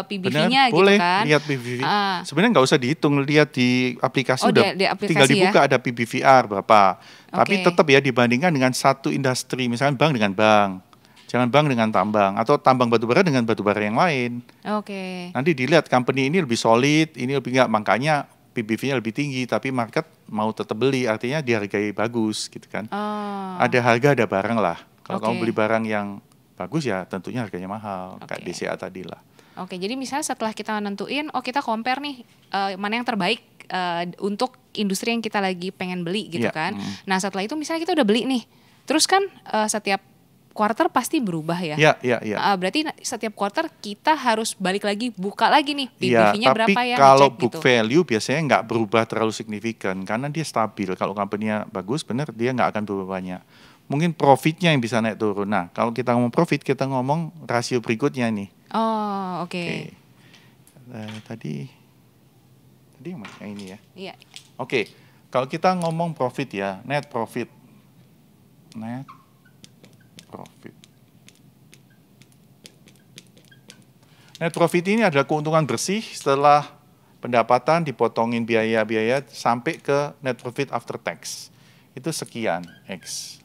PBV-nya gitu boleh kan. Lihat PBV. Sebenarnya nggak usah dihitung, lihat di aplikasi di aplikasi tinggal dibuka ada PBVR berapa. Tapi Oke. tetap ya dibandingkan dengan satu industri, misalnya bank dengan bank. Jangan bank dengan tambang, atau tambang batubara dengan batubara yang lain. Oke. Nanti dilihat company ini lebih solid, ini lebih enggak, makanya PBV-nya lebih tinggi, tapi market mau tetap beli, artinya dihargai bagus gitu kan. Ada harga, ada barang lah. Kalau kamu beli barang yang bagus ya tentunya harganya mahal, kayak DCA tadi lah. Oke, jadi misalnya setelah kita nentuin, kita compare nih mana yang terbaik untuk industri yang kita lagi pengen beli gitu kan. Nah setelah itu misalnya kita udah beli nih, terus kan setiap quarter pasti berubah ya. Iya. Berarti setiap quarter kita harus balik lagi, buka lagi nih PBV-nya berapa ya. Tapi kalau ngecek book gitu. value biasanya nggak berubah terlalu signifikan karena dia stabil. Kalau company-nya bagus, benar dia nggak akan berubah banyak. Mungkin profitnya yang bisa naik turun. Nah, kalau kita ngomong profit, kita ngomong rasio berikutnya nih. Oke. Tadi yang mana? Yang ini ya. Iya. Oke, kalau kita ngomong profit ya, net profit. Net profit. Net profit ini adalah keuntungan bersih setelah pendapatan dipotongin biaya-biaya sampai ke net profit after tax. Itu sekian X.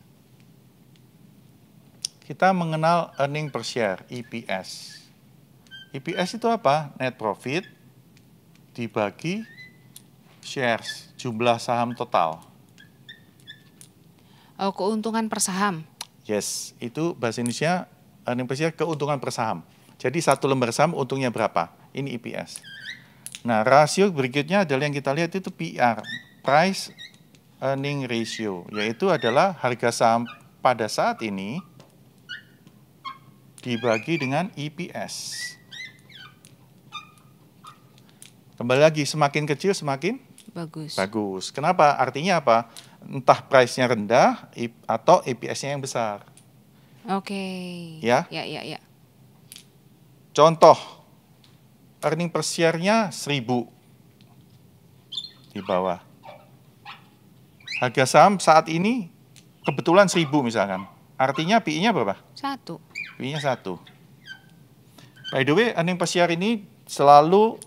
Kita mengenal earning per share, EPS. EPS itu apa? Net profit dibagi shares, jumlah saham total. Keuntungan per saham. Yes, itu bahasa Indonesia earning per share, keuntungan per saham. Jadi satu lembar saham untungnya berapa? Ini EPS. Nah, rasio berikutnya adalah yang kita lihat itu PR, price earning ratio, yaitu adalah harga saham pada saat ini dibagi dengan EPS. Kembali lagi, semakin kecil semakin bagus. Kenapa? Artinya apa? Entah price-nya rendah atau EPS-nya yang besar. Oke. Ya. Ya. Contoh, earning per share-nya 1.000 di bawah. Harga saham saat ini kebetulan 1.000 misalkan. Artinya PI-nya berapa? 1. PI-nya 1. By the way, earning per share ini selalu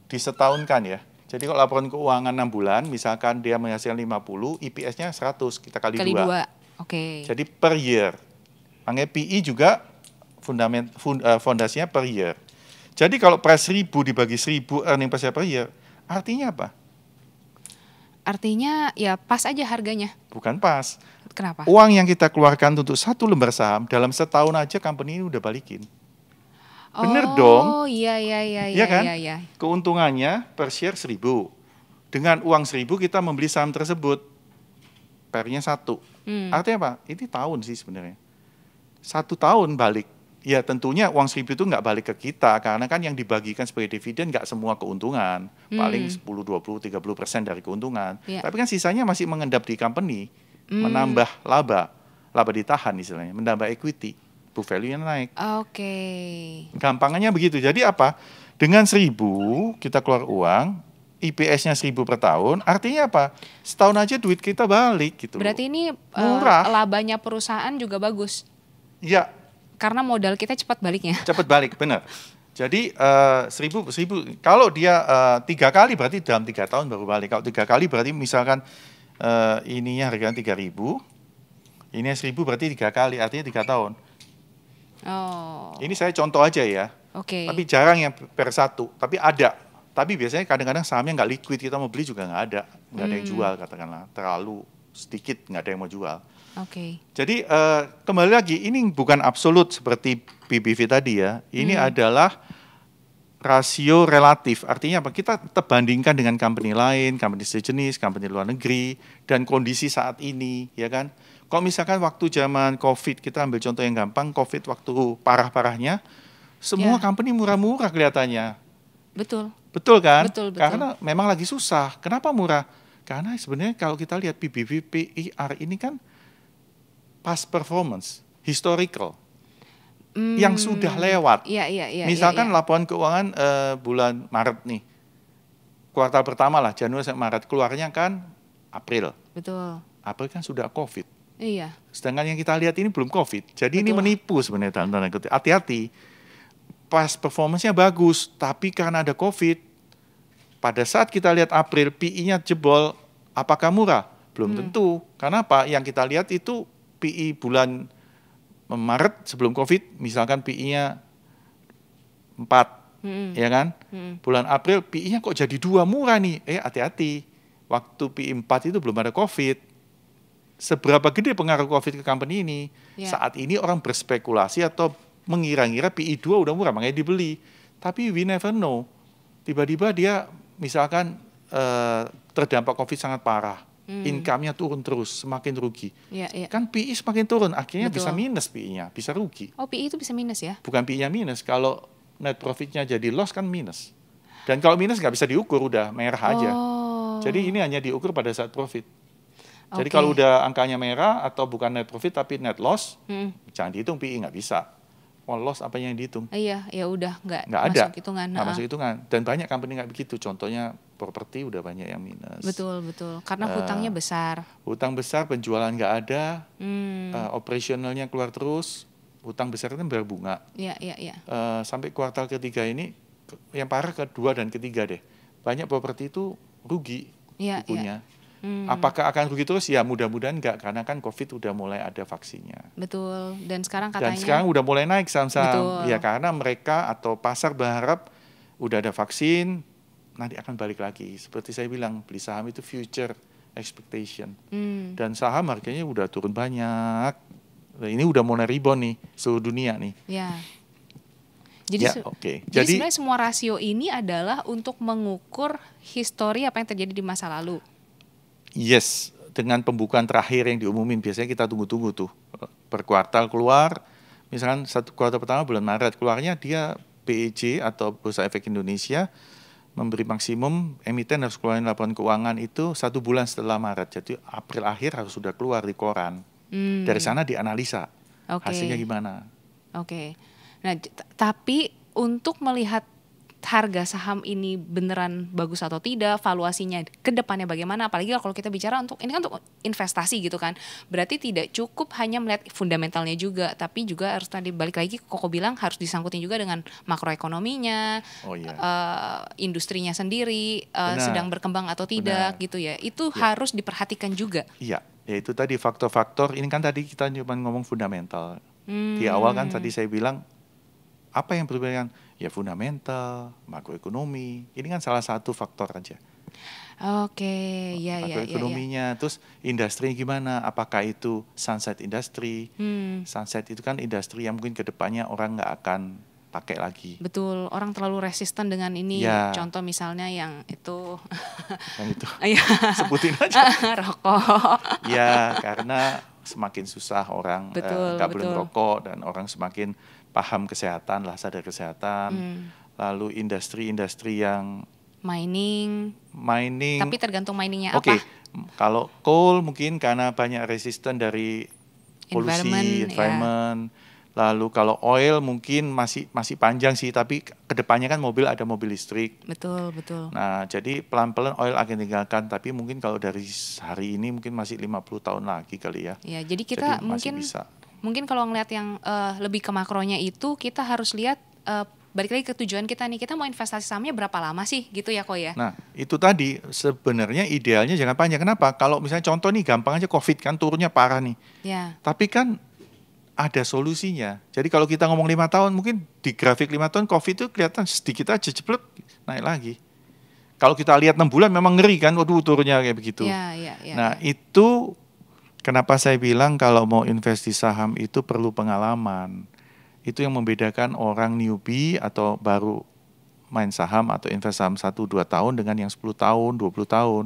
disetahunkan ya. Jadi kalau laporan keuangan 6 bulan, misalkan dia menghasilkan 50, EPS-nya 100, kita kali 2. Oke. Jadi per year. Makanya PI juga fondasinya per year. Jadi kalau price 1.000 dibagi 1.000 earning per share per year, artinya apa? Artinya ya pas aja harganya. Bukan pas. Kenapa? Uang yang kita keluarkan untuk satu lembar saham, dalam setahun aja company ini udah balikin. Bener dong. Oh iya kan? Iya. Keuntungannya per share 1.000. Dengan uang 1.000 kita membeli saham tersebut. PR-nya 1. Artinya apa? Ini tahun sih sebenarnya. 1 tahun balik. Ya tentunya uang 1.000 itu nggak balik ke kita. Karena kan yang dibagikan sebagai dividen nggak semua keuntungan. Paling 10, 20, 30% dari keuntungan. Tapi kan sisanya masih mengendap di company. Menambah laba. Laba ditahan istilahnya. Menambah equity. Book value-nya naik. Oke. Gampangnya begitu. Jadi apa? Dengan 1.000 kita keluar uang, IPS-nya 1.000 per tahun, artinya apa? Setahun aja duit kita balik gitu. Berarti ini murah. labanya perusahaan juga bagus. Iya. Karena modal kita cepat baliknya. Cepat balik, benar. Jadi 1.000 kalau dia 3 kali berarti dalam 3 tahun baru balik. Kalau 3 kali berarti misalkan ininya harganya 3.000. Ini 1.000 berarti 3 kali, artinya 3 tahun. Oh. Ini saya contoh aja ya. Oke. Tapi jarang yang per satu, tapi ada. Tapi biasanya kadang-kadang sahamnya nggak liquid, kita mau beli juga nggak ada yang jual katakanlah, terlalu sedikit nggak ada yang mau jual. Oke. Jadi kembali lagi, ini bukan absolut seperti PBV tadi ya. Ini adalah rasio relatif. Artinya apa? Kita tetap bandingkan dengan company lain, company sejenis, company luar negeri, dan kondisi saat ini, ya kan? Kalau misalkan waktu zaman COVID, kita ambil contoh yang gampang, COVID waktu parah-parahnya, semua company murah-murah kelihatannya. Betul. Betul kan? Betul. Karena memang lagi susah. Kenapa murah? Karena sebenarnya kalau kita lihat PBV, PIR ini kan past performance, historical, yang sudah lewat. Iya. Misalkan laporan keuangan bulan Maret nih, kuartal pertama lah, Januari sampai Maret, keluarnya kan April. Betul. April kan sudah COVID. Iya. Sedangkan yang kita lihat ini belum COVID. Jadi ini menipu sebenarnya dalam tanda kutip. Hati-hati. Past performance-nya bagus, tapi karena ada COVID, pada saat kita lihat April, PI-nya jebol, apakah murah? Belum tentu. Karena apa? Yang kita lihat itu PI bulan Maret sebelum COVID, misalkan PI-nya 4, ya kan? Bulan April PI-nya kok jadi 2 murah nih? Hati-hati. Waktu PI 4 itu belum ada COVID. Seberapa gede pengaruh COVID ke company ini? Saat ini orang berspekulasi atau mengira-ngira PI 2 udah murah, makanya dibeli. Tapi we never know. Tiba-tiba dia misalkan terdampak COVID sangat parah. Income-nya turun terus, semakin rugi. Kan PI semakin turun, akhirnya bisa minus PI-nya, bisa rugi. Oh, PI itu bisa minus ya? Bukan PI-nya minus, kalau net profit-nya jadi loss kan minus. Dan kalau minus nggak bisa diukur, udah merah aja. Jadi ini hanya diukur pada saat profit. Jadi kalau udah angkanya merah atau bukan net profit tapi net loss, jangan dihitung PI, nggak bisa. Loss apa yang dihitung? Iya, ya udah nggak ada. Masuk hitungan. Nggak masuk hitungan. Dan banyak company nggak begitu. Contohnya properti udah banyak yang minus. Betul. Karena hutangnya besar. Hutang besar, penjualan nggak ada, operasionalnya keluar terus, hutang besar kan berbunga. Iya. Sampai kuartal ketiga ini, yang parah kedua dan ketiga deh. Banyak properti itu rugi bukunya. Apakah akan rugi terus? Ya mudah-mudahan enggak, karena kan COVID udah mulai ada vaksinnya. Betul. Dan sekarang katanya. Dan sekarang udah mulai naik saham-saham. Ya karena mereka atau pasar berharap udah ada vaksin, nanti akan balik lagi. Seperti saya bilang, beli saham itu future expectation. Dan saham harganya udah turun banyak. Ini udah mulai rebound nih, seluruh dunia nih. Ya. Jadi sebenarnya semua rasio ini adalah untuk mengukur histori apa yang terjadi di masa lalu. Yes, dengan pembukaan terakhir yang diumumin, biasanya kita tunggu-tunggu tuh. Per kuartal keluar, misalkan satu kuartal pertama bulan Maret, keluarnya dia BEJ atau Bursa Efek Indonesia memberi maksimum emiten harus keluarin laporan keuangan itu 1 bulan setelah Maret. Jadi April akhir harus sudah keluar di koran. Dari sana dianalisa hasilnya gimana. Nah, tapi untuk melihat harga saham ini beneran bagus atau tidak, valuasinya ke depannya bagaimana, apalagi kalau kita bicara ini kan untuk investasi gitu kan. Berarti tidak cukup hanya melihat fundamentalnya juga, tapi juga harus tadi balik lagi Koko bilang harus disangkutin juga dengan makroekonominya, industrinya sendiri sedang berkembang atau tidak gitu ya. Itu harus diperhatikan juga. Iya, ya itu tadi faktor-faktor, ini kan tadi kita cuma ngomong fundamental. Di awal kan tadi saya bilang apa yang berbeda? Ya fundamental, makroekonomi. Ini kan salah satu faktor aja. Makroekonominya, terus industri gimana? Apakah itu sunset industry? Sunset itu kan industri yang mungkin kedepannya orang nggak akan pakai lagi. Betul, orang terlalu resisten dengan ini. Contoh misalnya yang itu. Yang itu. Sebutin aja. Rokok. Ya, karena semakin susah orang nggak boleh merokok dan orang semakin paham kesehatan lah, sadar kesehatan. Lalu industri-industri yang mining. Tapi tergantung miningnya apa. Kalau coal mungkin karena banyak resisten dari polusi, environment. Lalu kalau oil mungkin masih panjang sih, tapi kedepannya kan ada mobil listrik. Betul. Nah, jadi pelan-pelan oil akan tinggalkan, tapi mungkin kalau dari hari ini mungkin masih 50 tahun lagi kali ya. Ya, jadi kita mungkin kalau ngelihat yang lebih ke makronya itu kita harus lihat balik lagi ke tujuan kita nih, kita mau investasi sahamnya berapa lama sih gitu ya Ko ya? Nah, itu tadi sebenarnya idealnya jangan panjang. Kenapa? Kalau misalnya contoh nih gampang aja COVID kan turunnya parah nih. Ya. Tapi kan ada solusinya. Jadi kalau kita ngomong 5 tahun, mungkin di grafik 5 tahun COVID itu kelihatan sedikit aja jeblok naik lagi. Kalau kita lihat 6 bulan memang ngeri kan, waduh turunnya kayak begitu. Ya. Nah itu kenapa saya bilang kalau mau investasi saham itu perlu pengalaman. Itu yang membedakan orang newbie atau baru main saham atau invest saham 1-2 tahun dengan yang 10 tahun, 20 tahun.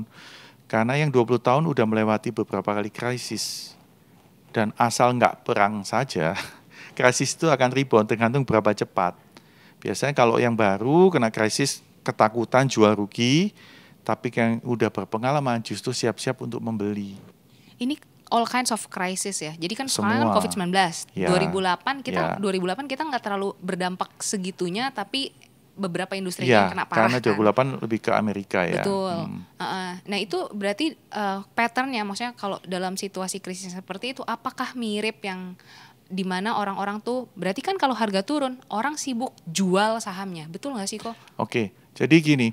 Karena yang 20 tahun udah melewati beberapa kali krisis. Dan asal nggak perang saja, krisis itu akan rebound tergantung berapa cepat. Biasanya kalau yang baru kena krisis, ketakutan jual rugi, tapi yang udah berpengalaman justru siap-siap untuk membeli. Ini all kinds of crisis ya. Jadi kan Semua. sekarang kan COVID-19. Ya. 2008 kita nggak terlalu berdampak segitunya, tapi beberapa industri yang kena parah karena 2008 lebih ke Amerika ya. Betul. Nah itu berarti patternnya, maksudnya kalau dalam situasi krisis seperti itu, apakah mirip yang dimana orang-orang tuh, berarti kan kalau harga turun, orang sibuk jual sahamnya, betul nggak sih kok? Oke, jadi gini,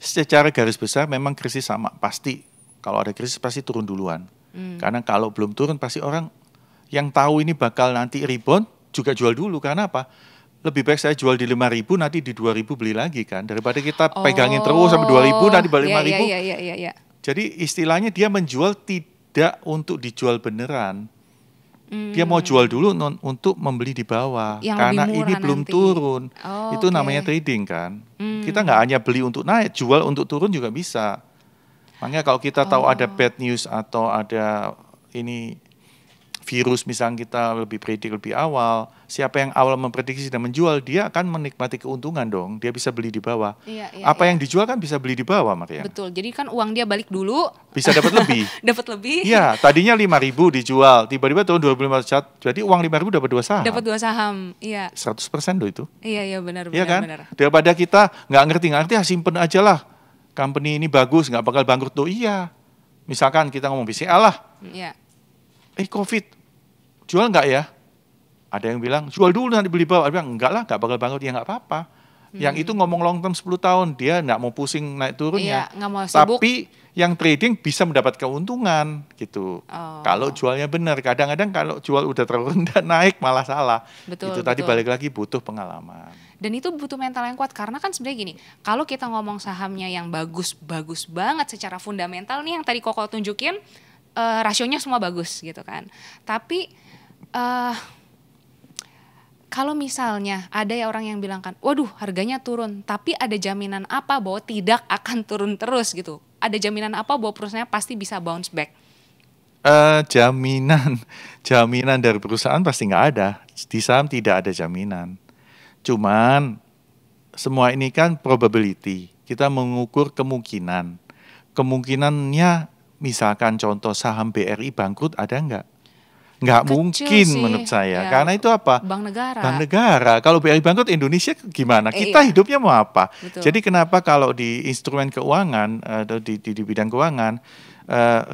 secara garis besar memang krisis sama, pasti kalau ada krisis pasti turun duluan. Karena kalau belum turun pasti orang yang tahu ini bakal nanti rebound juga jual dulu, karena apa? Lebih baik saya jual di 5.000 nanti di 2.000 beli lagi kan, daripada kita pegangin terus sampai 2.000 nanti balik 5.000. Iya. Jadi istilahnya dia menjual tidak untuk dijual beneran. Dia mau jual dulu untuk membeli di bawah yang karena lebih murah ini belum nanti turun. Itu okay. namanya trading kan. Kita nggak hanya beli untuk naik, jual untuk turun juga bisa. Makanya kalau kita tahu ada bad news atau ada ini virus misalnya, kita lebih predik lebih awal, siapa yang awal memprediksi dan menjual, dia akan menikmati keuntungan dong, dia bisa beli di bawah. Apa yang dijual kan bisa beli di bawah, Maria. Betul, jadi kan uang dia balik dulu, bisa dapat lebih. Dapat lebih. Iya, tadinya 5.000 dijual, tiba-tiba tahun 2015, jadi uang 5.000 dapat 2 saham. Dapat 2 saham, iya. 100% loh itu. Iya benar. Iya kan? Benar. Daripada kita nggak ngerti, simpen aja lah. Company ini bagus, nggak bakal bangkrut tuh. Iya. Misalkan kita ngomong BCA lah. Iya. COVID. Jual nggak ya? Ada yang bilang jual dulu nanti beli bawah. Ada yang bilang enggak lah, nggak bakal bangkrut. Ya nggak apa-apa. Yang itu ngomong long term 10 tahun, dia nggak mau pusing naik turunnya. Iya, nggak mau sibuk. Tapi yang trading bisa mendapat keuntungan gitu. Kalau jualnya benar. Kadang-kadang kalau jual udah terlalu rendah naik malah salah. Betul, itu tadi balik lagi butuh pengalaman. Dan itu butuh mental yang kuat, karena kan sebenarnya gini, kalau kita ngomong sahamnya yang bagus banget secara fundamental nih yang tadi Koko tunjukin, rasionya semua bagus gitu kan. Tapi kalau misalnya ada ya orang yang bilang kan, waduh harganya turun, tapi ada jaminan apa bahwa tidak akan turun terus gitu? Ada jaminan apa bahwa perusahaannya pasti bisa bounce back? Jaminan dari perusahaan pasti nggak ada. Di saham tidak ada jaminan. Cuman semua ini kan probability. Kita mengukur kemungkinan. Kemungkinannya misalkan contoh saham BRI bangkrut ada nggak? Nggak mungkin sih, menurut saya. Ya, karena itu apa? Bank negara. Bank negara. Kalau BRI bangkrut Indonesia gimana? Kita hidupnya mau apa? Betul. Jadi kenapa kalau di instrumen keuangan atau di bidang keuangan,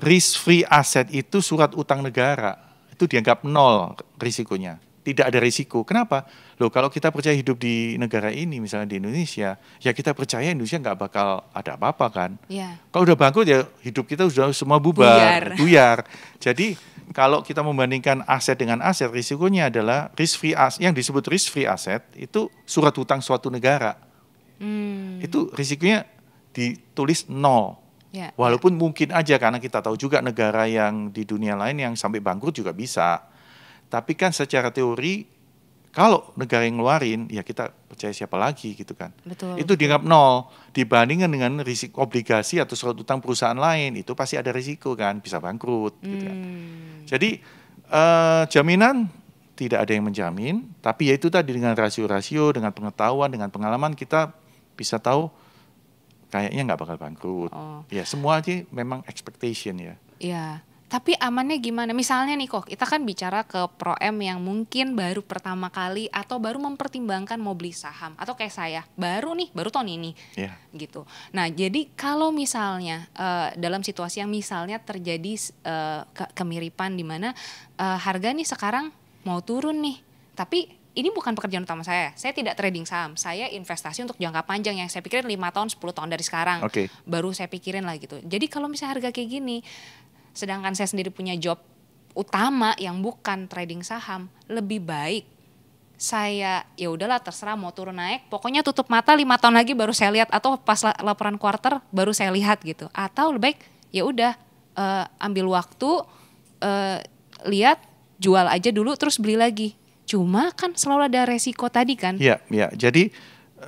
risk free asset itu surat utang negara. Itu dianggap nol risikonya. Tidak ada risiko. Kenapa? Loh, kalau kita percaya hidup di negara ini, misalnya di Indonesia, ya kita percaya Indonesia nggak bakal ada apa-apa kan. Ya. Kalau udah bangkrut ya hidup kita sudah semua buyar. Jadi kalau kita membandingkan aset dengan aset, risikonya adalah risk free asset. Yang disebut risk free asset itu surat hutang suatu negara. Itu risikonya ditulis nol. Ya, Walaupun mungkin aja, karena kita tahu juga negara yang di dunia lain yang sampai bangkrut juga bisa. Tapi kan secara teori, kalau negara yang ngeluarin, ya kita percaya siapa lagi gitu kan. Betul. Itu dianggap nol. Dibandingkan dengan risiko obligasi atau surat utang perusahaan lain, itu pasti ada risiko kan, bisa bangkrut gitu kan. Jadi jaminan tidak ada yang menjamin, tapi ya itu tadi dengan rasio-rasio, dengan pengetahuan, dengan pengalaman kita bisa tahu kayaknya nggak bakal bangkrut. Ya semua aja memang expectation ya. Iya. Tapi amannya gimana? Misalnya nih kok, kita kan bicara ke Pro M yang mungkin baru pertama kali atau baru mempertimbangkan mau beli saham. Atau kayak saya, baru tahun ini. Gitu. Nah jadi kalau misalnya dalam situasi yang misalnya terjadi kemiripan di mana harga nih sekarang mau turun nih. Tapi ini bukan pekerjaan utama saya. Saya tidak trading saham. Saya investasi untuk jangka panjang yang saya pikirin 5 tahun, 10 tahun dari sekarang. Baru saya pikirin lah gitu. Jadi kalau misalnya harga kayak gini, sedangkan saya sendiri punya job utama yang bukan trading saham, lebih baik saya ya udahlah terserah mau turun naik, pokoknya tutup mata 5 tahun lagi baru saya lihat, atau pas laporan quarter baru saya lihat gitu. Atau lebih baik ya udah ambil waktu, lihat, jual aja dulu terus beli lagi. Cuma kan selalu ada resiko tadi kan. Iya, jadi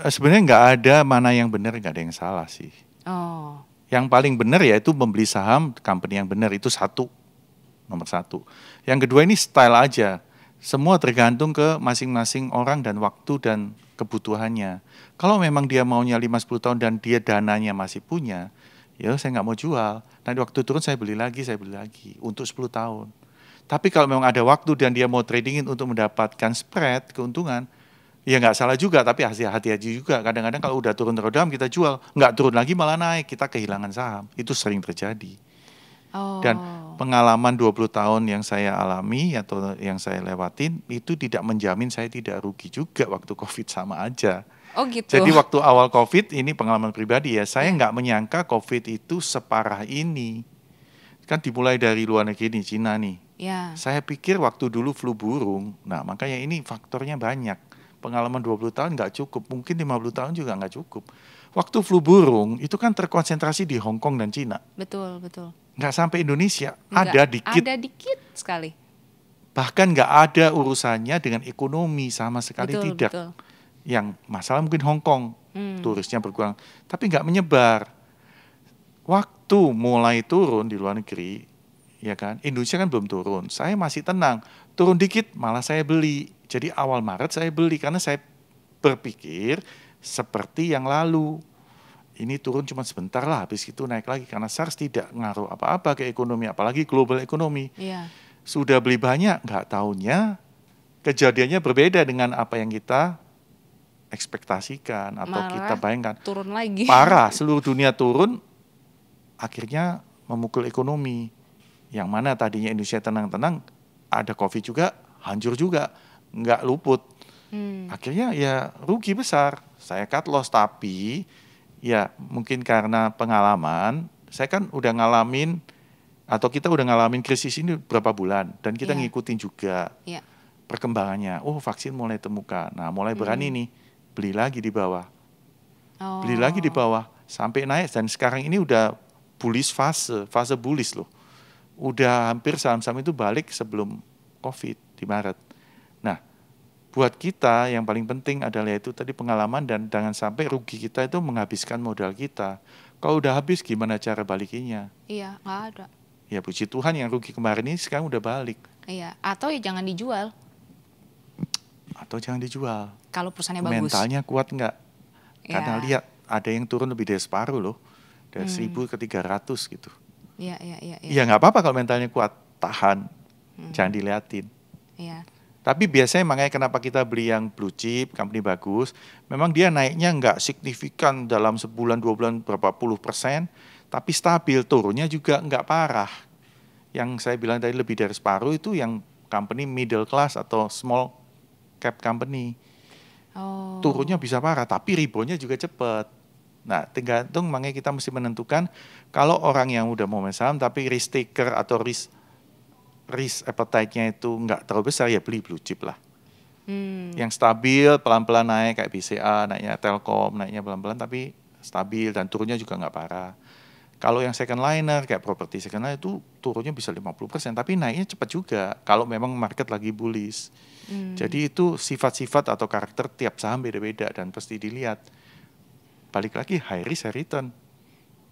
sebenarnya nggak ada mana yang benar, nggak ada yang salah sih. Yang paling benar yaitu membeli saham company yang benar, itu nomor satu. Yang kedua ini style aja. Semua tergantung ke masing-masing orang dan waktu dan kebutuhannya. Kalau memang dia maunya 5-10 tahun dan dia dananya masih punya, ya saya nggak mau jual. Nanti waktu turun saya beli lagi untuk 10 tahun. Tapi kalau memang ada waktu dan dia mau tradingin untuk mendapatkan spread, keuntungan, ya nggak salah juga, tapi hati-hati juga. Kadang-kadang kalau udah turun dalam kita jual, nggak turun lagi malah naik, kita kehilangan saham. Itu sering terjadi. Dan pengalaman 20 tahun yang saya alami atau yang saya lewatin, itu tidak menjamin saya tidak rugi juga waktu COVID, sama aja. Gitu. Jadi waktu awal COVID, ini pengalaman pribadi ya, saya nggak menyangka COVID itu separah ini. Kan dimulai dari luar negeri nih, Cina nih. Saya pikir waktu dulu flu burung, nah makanya ini faktornya banyak. Pengalaman 20 tahun nggak cukup, mungkin 50 tahun juga nggak cukup. Waktu flu burung itu kan terkonsentrasi di Hong Kong dan Cina. Betul. Nggak sampai Indonesia, ada dikit. Ada dikit sekali. Bahkan nggak ada urusannya dengan ekonomi sama sekali, tidak. Betul. Yang masalah mungkin Hong Kong, turisnya berkurang, tapi nggak menyebar. Waktu mulai turun di luar negeri, ya kan, Indonesia kan belum turun, saya masih tenang, turun dikit malah saya beli. Jadi awal Maret saya beli karena saya berpikir seperti yang lalu, ini turun cuma sebentar lah, habis itu naik lagi karena SARS tidak ngaruh apa-apa ke ekonomi, apalagi global ekonomi. Sudah beli banyak, nggak taunya kejadiannya berbeda dengan apa yang kita ekspektasikan atau malah kita bayangkan. Turun lagi. Parah, seluruh dunia turun, akhirnya memukul ekonomi. Yang mana tadinya Indonesia tenang-tenang, ada COVID juga, hancur juga, nggak luput. Akhirnya ya rugi besar. Saya cut loss, tapi ya mungkin karena pengalaman, saya kan udah ngalamin, atau kita udah ngalamin krisis ini berapa bulan, dan kita ngikutin juga perkembangannya. Oh, vaksin mulai temukan, nah mulai berani nih, beli lagi di bawah. Beli lagi di bawah, sampai naik, dan sekarang ini udah bullish fase bullish loh. Udah hampir saham-saham itu balik sebelum COVID di Maret. Nah, buat kita yang paling penting adalah itu tadi pengalaman, dan jangan sampai rugi kita itu menghabiskan modal kita. Kalau udah habis gimana cara balikinnya? Iya, nggak ada. Ya puji Tuhan yang rugi kemarin ini sekarang udah balik. Iya, atau ya jangan dijual. Kalau perusahaannya bagus. Mentalnya kuat nggak? Karena lihat ada yang turun lebih dari separuh loh, dari 1.000 ke 300 gitu. Iya. Ya nggak apa-apa kalau mentalnya kuat, tahan, jangan diliatin. Iya. Tapi biasanya makanya kenapa kita beli yang blue chip, company bagus, memang dia naiknya nggak signifikan dalam sebulan, 2 bulan berapa puluh %, tapi stabil, turunnya juga nggak parah. Yang saya bilang tadi lebih dari separuh itu yang company middle class atau small cap company. Turunnya bisa parah, tapi reboundnya juga cepat. Nah, tergantung, makanya kita mesti menentukan kalau orang yang udah mau main saham tapi risk taker atau risk appetite-nya itu nggak terlalu besar, ya beli blue chip lah. Yang stabil, pelan-pelan naik kayak BCA, naiknya Telkom, naiknya pelan-pelan tapi stabil dan turunnya juga nggak parah. Kalau yang second liner kayak properti second liner itu turunnya bisa 50%, tapi naiknya cepat juga kalau memang market lagi bullish. Jadi itu sifat-sifat atau karakter tiap saham beda-beda dan pasti dilihat. Balik lagi, high risk, high return.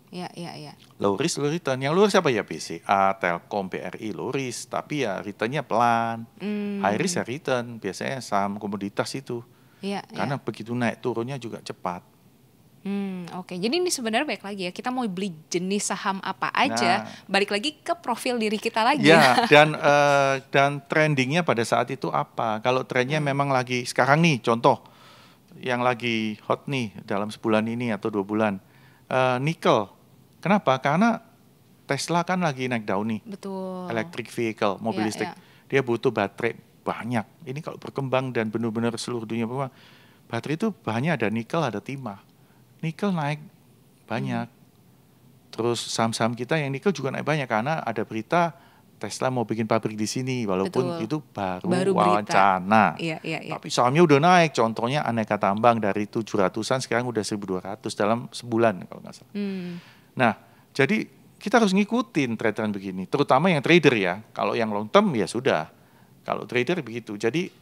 Iya. Low risk, low return. Yang low risk apa ya? BCA, Telkom, BRI, low risk. Tapi ya returnnya pelan. High risk, high return. Biasanya saham komoditas itu. Karena begitu naik turunnya juga cepat. Oke. Jadi ini sebenarnya baik lagi ya. Kita mau beli jenis saham apa aja. Balik lagi ke profil diri kita lagi. Ya, dan trendingnya pada saat itu apa. Kalau trendnya memang lagi, sekarang nih contoh. Yang lagi hot nih dalam sebulan ini atau 2 bulan, nikel. Kenapa? Karena Tesla kan lagi naik daun nih. Betul. Electric vehicle, mobil listrik. Dia butuh baterai banyak. Ini kalau berkembang dan benar-benar seluruh dunia berkembang, baterai itu bahannya ada nikel, ada timah. Nikel naik banyak. Terus saham-saham kita yang nikel juga naik banyak karena ada berita Tesla mau bikin pabrik di sini, walaupun itu baru wacana. Iya. Tapi sahamnya udah naik. Contohnya Aneka Tambang dari 700-an sekarang udah 1.200 dalam sebulan kalau nggak salah. Nah, jadi kita harus ngikutin tren-tren begini, terutama yang trader ya. Kalau yang long term ya sudah. Kalau trader begitu. Jadi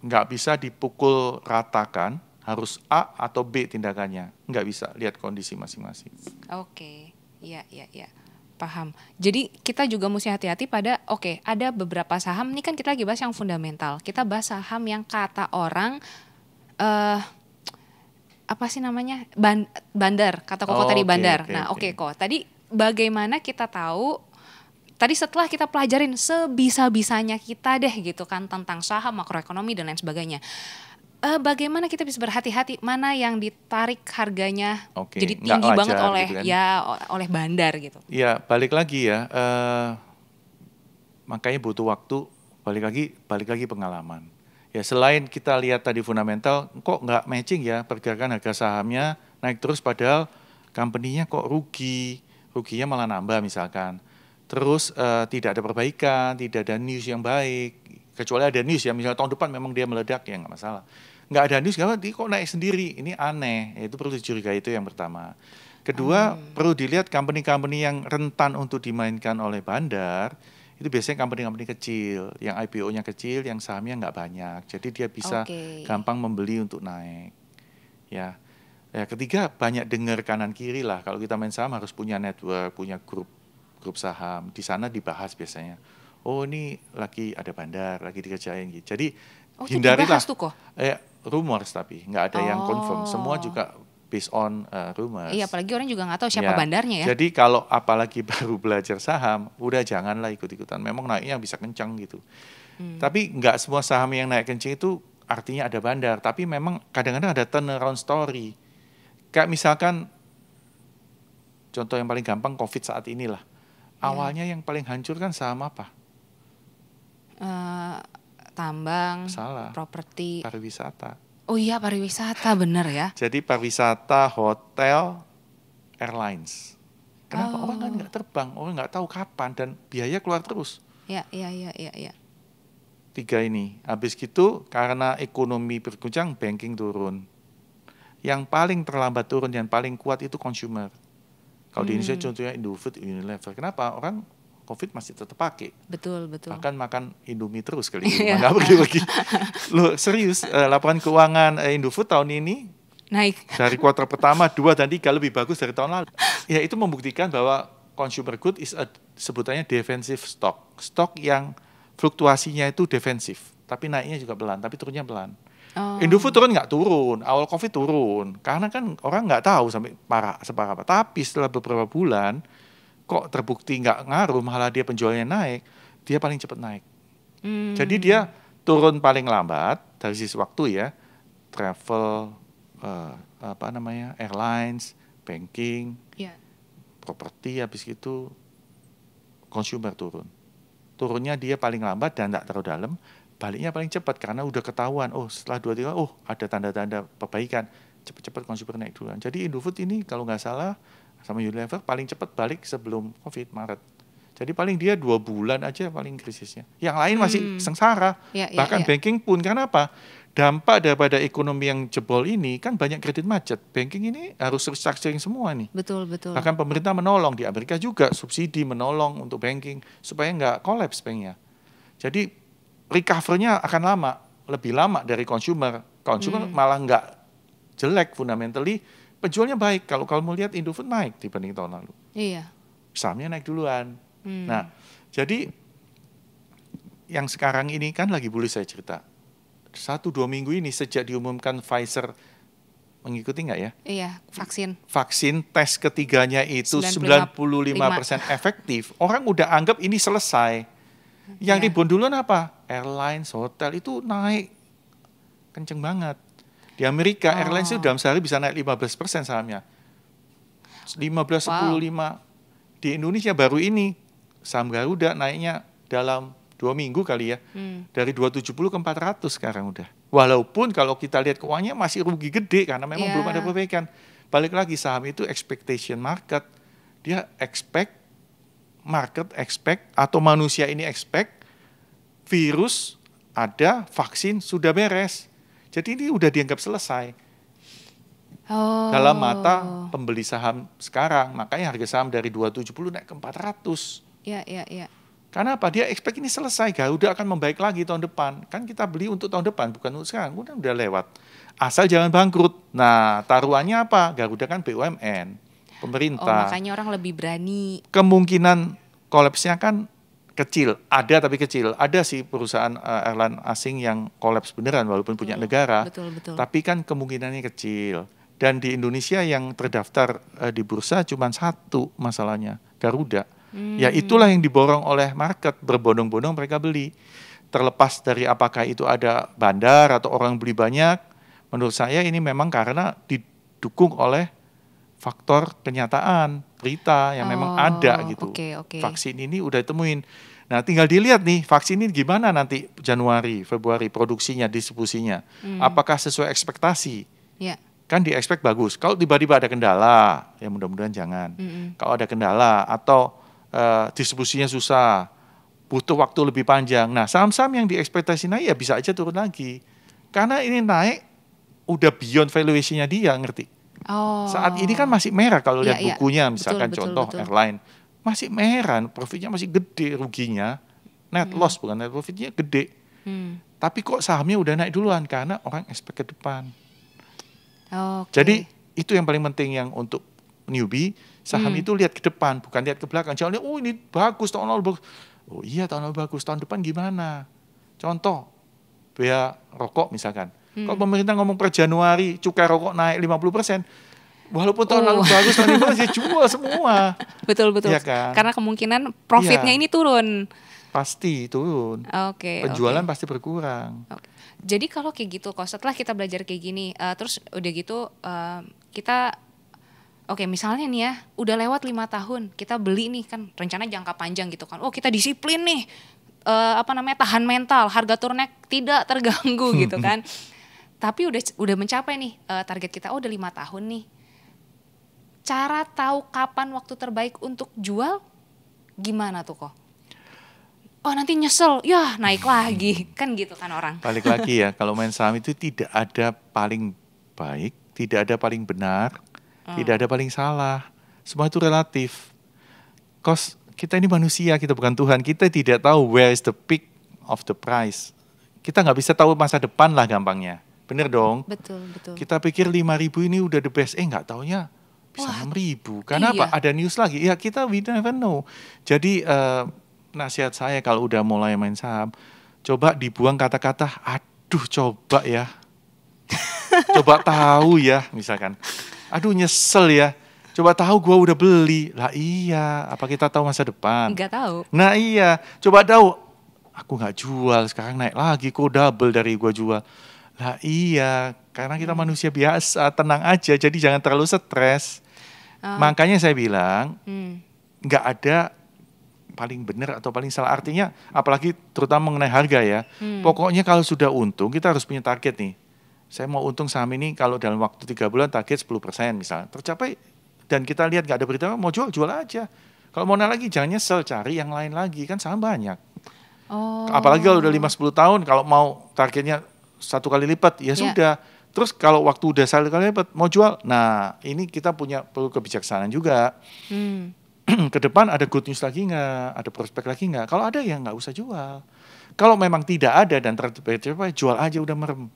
nggak bisa dipukul ratakan, harus A atau B tindakannya. Nggak bisa, lihat kondisi masing-masing. Oke, iya. Paham. Jadi kita juga mesti hati-hati pada, ada beberapa saham, ini kan kita lagi bahas yang fundamental. Kita bahas saham yang kata orang, apa sih namanya? Bandar, kata Koko tadi bandar. Kok. Tadi bagaimana kita tahu, tadi setelah kita pelajarin sebisa-bisanya kita deh gitu kan, tentang saham, makroekonomi dan lain sebagainya. Bagaimana kita bisa berhati-hati mana yang ditarik harganya jadi tinggi banget oleh gitu kan? Oleh bandar gitu. Ya balik lagi ya, makanya butuh waktu, balik lagi pengalaman. Ya selain kita lihat tadi fundamental, kok nggak matching ya pergerakan harga sahamnya naik terus padahal company-nya kok ruginya malah nambah misalkan. Terus tidak ada perbaikan, tidak ada news yang baik. Kecuali ada news ya, misalnya tahun depan memang dia meledak ya nggak masalah. Nggak ada news, kok naik sendiri, ini aneh, itu perlu dicurigai, itu yang pertama. Kedua, perlu dilihat company-company yang rentan untuk dimainkan oleh bandar, itu biasanya company-company kecil, yang IPO-nya kecil, yang sahamnya nggak banyak, jadi dia bisa gampang membeli untuk naik. Ya, ketiga, banyak dengar kanan kiri lah, kalau kita main saham harus punya network, punya grup saham, di sana dibahas biasanya. Oh ini lagi ada bandar, lagi dikerjain gitu. Jadi hindarilah rumors, tapi nggak ada yang confirm. Semua juga based on rumors. Iya, apalagi orang juga nggak tahu siapa bandarnya ya. Jadi kalau apalagi baru belajar saham, udah janganlah ikut-ikutan. Memang naiknya bisa kencang gitu. Tapi nggak semua saham yang naik kencang itu artinya ada bandar. Tapi memang kadang-kadang ada turnaround story. Kayak misalkan contoh yang paling gampang COVID saat inilah. Awalnya yang paling hancur kan saham apa? Tambang, salah, properti, pariwisata. Oh iya, pariwisata, bener ya. Jadi pariwisata, hotel, airlines. Kenapa? Orang kan nggak terbang, orang nggak tahu kapan dan biaya keluar terus. Iya. 3 ini. Habis gitu karena ekonomi berguncang, banking turun. Yang paling terlambat turun dan paling kuat itu consumer. Kalau di Indonesia contohnya Indofood, Unilever. Kenapa? Orang COVID masih tetap pakai. Betul. Bahkan makan Indomie terus kali ini. Nggak pergi-pergi. Loh serius, laporan keuangan Indofood tahun ini naik. Dari kuartal pertama 2 dan 3 lebih bagus dari tahun lalu. Ya itu membuktikan bahwa consumer good is sebutannya defensive stock. Stok yang fluktuasinya itu defensif. Tapi naiknya juga pelan, tapi turunnya pelan. Indofood turun nggak turun, awal COVID turun. Karena kan orang nggak tahu sampai separah apa. Tapi setelah beberapa bulan, kok terbukti nggak ngaruh, malah dia penjualannya naik, dia paling cepat naik. Jadi dia turun paling lambat dari sisi waktu ya, travel, airlines, banking, properti, habis itu consumer turun. Turunnya dia paling lambat dan nggak terlalu dalam, baliknya paling cepat karena udah ketahuan, setelah 2-3, ada tanda-tanda perbaikan, cepat-cepat consumer naik duluan. Jadi Indofood ini kalau nggak salah sama Unilever paling cepat balik sebelum COVID Maret. Jadi paling dia 2 bulan aja paling krisisnya. Yang lain masih sengsara. Bahkan banking pun, karena apa? Dampak daripada ekonomi yang jebol ini kan banyak kredit macet. Banking ini harus restructuring semua nih. Betul. Bahkan pemerintah menolong, di Amerika juga subsidi menolong untuk banking supaya nggak kolaps banknya. Jadi recover-nya akan lama, lebih lama dari consumer. Consumer malah nggak jelek fundamentally, penjualnya baik. Kalau mau lihat Indofood naik dibanding tahun lalu. Iya. Sahamnya naik duluan. Nah, jadi yang sekarang ini kan lagi boleh saya cerita. 1-2 minggu ini sejak diumumkan Pfizer, mengikuti nggak ya? Iya, vaksin. Vaksin tes ketiganya itu 95% efektif. Orang udah anggap ini selesai. Yang ribut duluan apa? Airlines, hotel itu naik kenceng banget. Di Amerika airlines itu dalam sehari bisa naik 15% sahamnya. 15, 10, 5. Di Indonesia baru ini saham Garuda naiknya dalam 2 minggu kali ya. Dari 270 ke 400 sekarang udah. Walaupun kalau kita lihat keuangannya masih rugi gede karena memang belum ada perbaikan. Balik lagi, saham itu expectation market. Dia market expect atau manusia ini expect virus ada, vaksin sudah beres. Jadi ini udah dianggap selesai. Dalam mata pembeli saham sekarang, makanya harga saham dari 270 naik ke 400. Iya. Karena apa? Dia expect ini selesai, Garuda akan membaik lagi tahun depan. Kan kita beli untuk tahun depan, bukan untuk sekarang. Udah lewat. Asal jangan bangkrut. Nah, taruhannya apa? Garuda kan BUMN, pemerintah. Makanya orang lebih berani. Kemungkinan kolapsnya kan kecil. Ada tapi kecil. Ada sih perusahaan airline asing yang kolaps beneran walaupun punya negara. Betul. Tapi kan kemungkinannya kecil. Dan di Indonesia yang terdaftar di bursa cuma satu masalahnya, Garuda. Ya itulah yang diborong oleh market, berbondong-bondong mereka beli. Terlepas dari apakah itu ada bandar atau orang beli banyak, menurut saya ini memang karena didukung oleh faktor kenyataan, berita yang memang ada gitu. Vaksin ini udah ditemuin. Nah tinggal dilihat nih vaksin ini gimana nanti Januari, Februari produksinya, distribusinya. Apakah sesuai ekspektasi? Kan di-expect bagus. Kalau tiba-tiba ada kendala, ya mudah-mudahan jangan. Kalau ada kendala atau distribusinya susah, butuh waktu lebih panjang. Nah, saham-saham yang diekspektasi naik ya bisa aja turun lagi. Karena ini naik udah beyond valuation-nya dia, ngerti? Saat ini kan masih merah kalau lihat bukunya, misalkan betul. Airline. Masih merah, profitnya masih gede, ruginya. Net loss bukan net profitnya gede. Tapi kok sahamnya udah naik duluan karena orang expect ke depan. Jadi itu yang paling penting yang untuk newbie, saham itu lihat ke depan, bukan lihat ke belakang. Jangan lihat, ini bagus, tahun lalu bagus. Oh iya, tahun lalu bagus, tahun depan gimana? Contoh, bea rokok misalkan. Kalau pemerintah ngomong per Januari, cukai rokok naik 50%, walaupun tahun lalu bagus, tahun ini bagus, ya jual semua. Betul. Ya kan? Karena kemungkinan profitnya ini turun. Pasti turun. Penjualan pasti berkurang. Jadi kalau kayak gitu, kok setelah kita belajar kayak gini, terus udah gitu kita misalnya nih ya, udah lewat 5 tahun, kita beli nih kan rencana jangka panjang gitu kan. Kita disiplin nih, tahan mental, harga turunnya tidak terganggu gitu kan. Tapi udah mencapai nih target kita, udah 5 tahun nih. Cara tahu kapan waktu terbaik untuk jual gimana tuh kok? Nanti nyesel, ya naik lagi, kan gitu kan orang. Balik lagi ya, kalau main saham itu tidak ada paling baik, tidak ada paling benar, tidak ada paling salah. Semua itu relatif. Cause kita ini manusia, kita bukan Tuhan. Kita tidak tahu where is the peak of the price. Kita nggak bisa tahu masa depan lah gampangnya. Bener dong? Betul. Kita pikir 5.000 ini udah the best. Nggak taunya bisa 6.000. Karena apa? Ada news lagi. Ya kita we never know. Jadi nasihat saya kalau udah mulai main saham, coba dibuang kata-kata, aduh coba ya. Coba tahu ya misalkan. Aduh nyesel ya. Coba tahu gue udah beli. Lah iya, apa kita tahu masa depan? Nggak tahu. Nah iya, coba tahu. Aku nggak jual, sekarang naik lagi, kok double dari gue jual. Lah iya, karena kita manusia biasa, tenang aja, jadi jangan terlalu stres. Makanya saya bilang, nggak ada paling benar atau paling salah. Artinya, apalagi terutama mengenai harga ya. Pokoknya kalau sudah untung, kita harus punya target nih. Saya mau untung saham ini kalau dalam waktu 3 bulan target 10% misalnya. Tercapai dan kita lihat nggak ada berita, mau jual aja. Kalau mau naik lagi jangan nyesel, cari yang lain lagi, kan saham banyak. Apalagi kalau udah 5-10 tahun, kalau mau targetnya 1 kali lipat, ya sudah. Terus kalau waktu udah 1 kali lipat, mau jual. Nah ini kita perlu kebijaksanaan juga. Ke depan ada good news lagi nggak? Ada prospek lagi nggak? Kalau ada ya nggak usah jual. Kalau memang tidak ada dan tercapai, jual aja udah merem.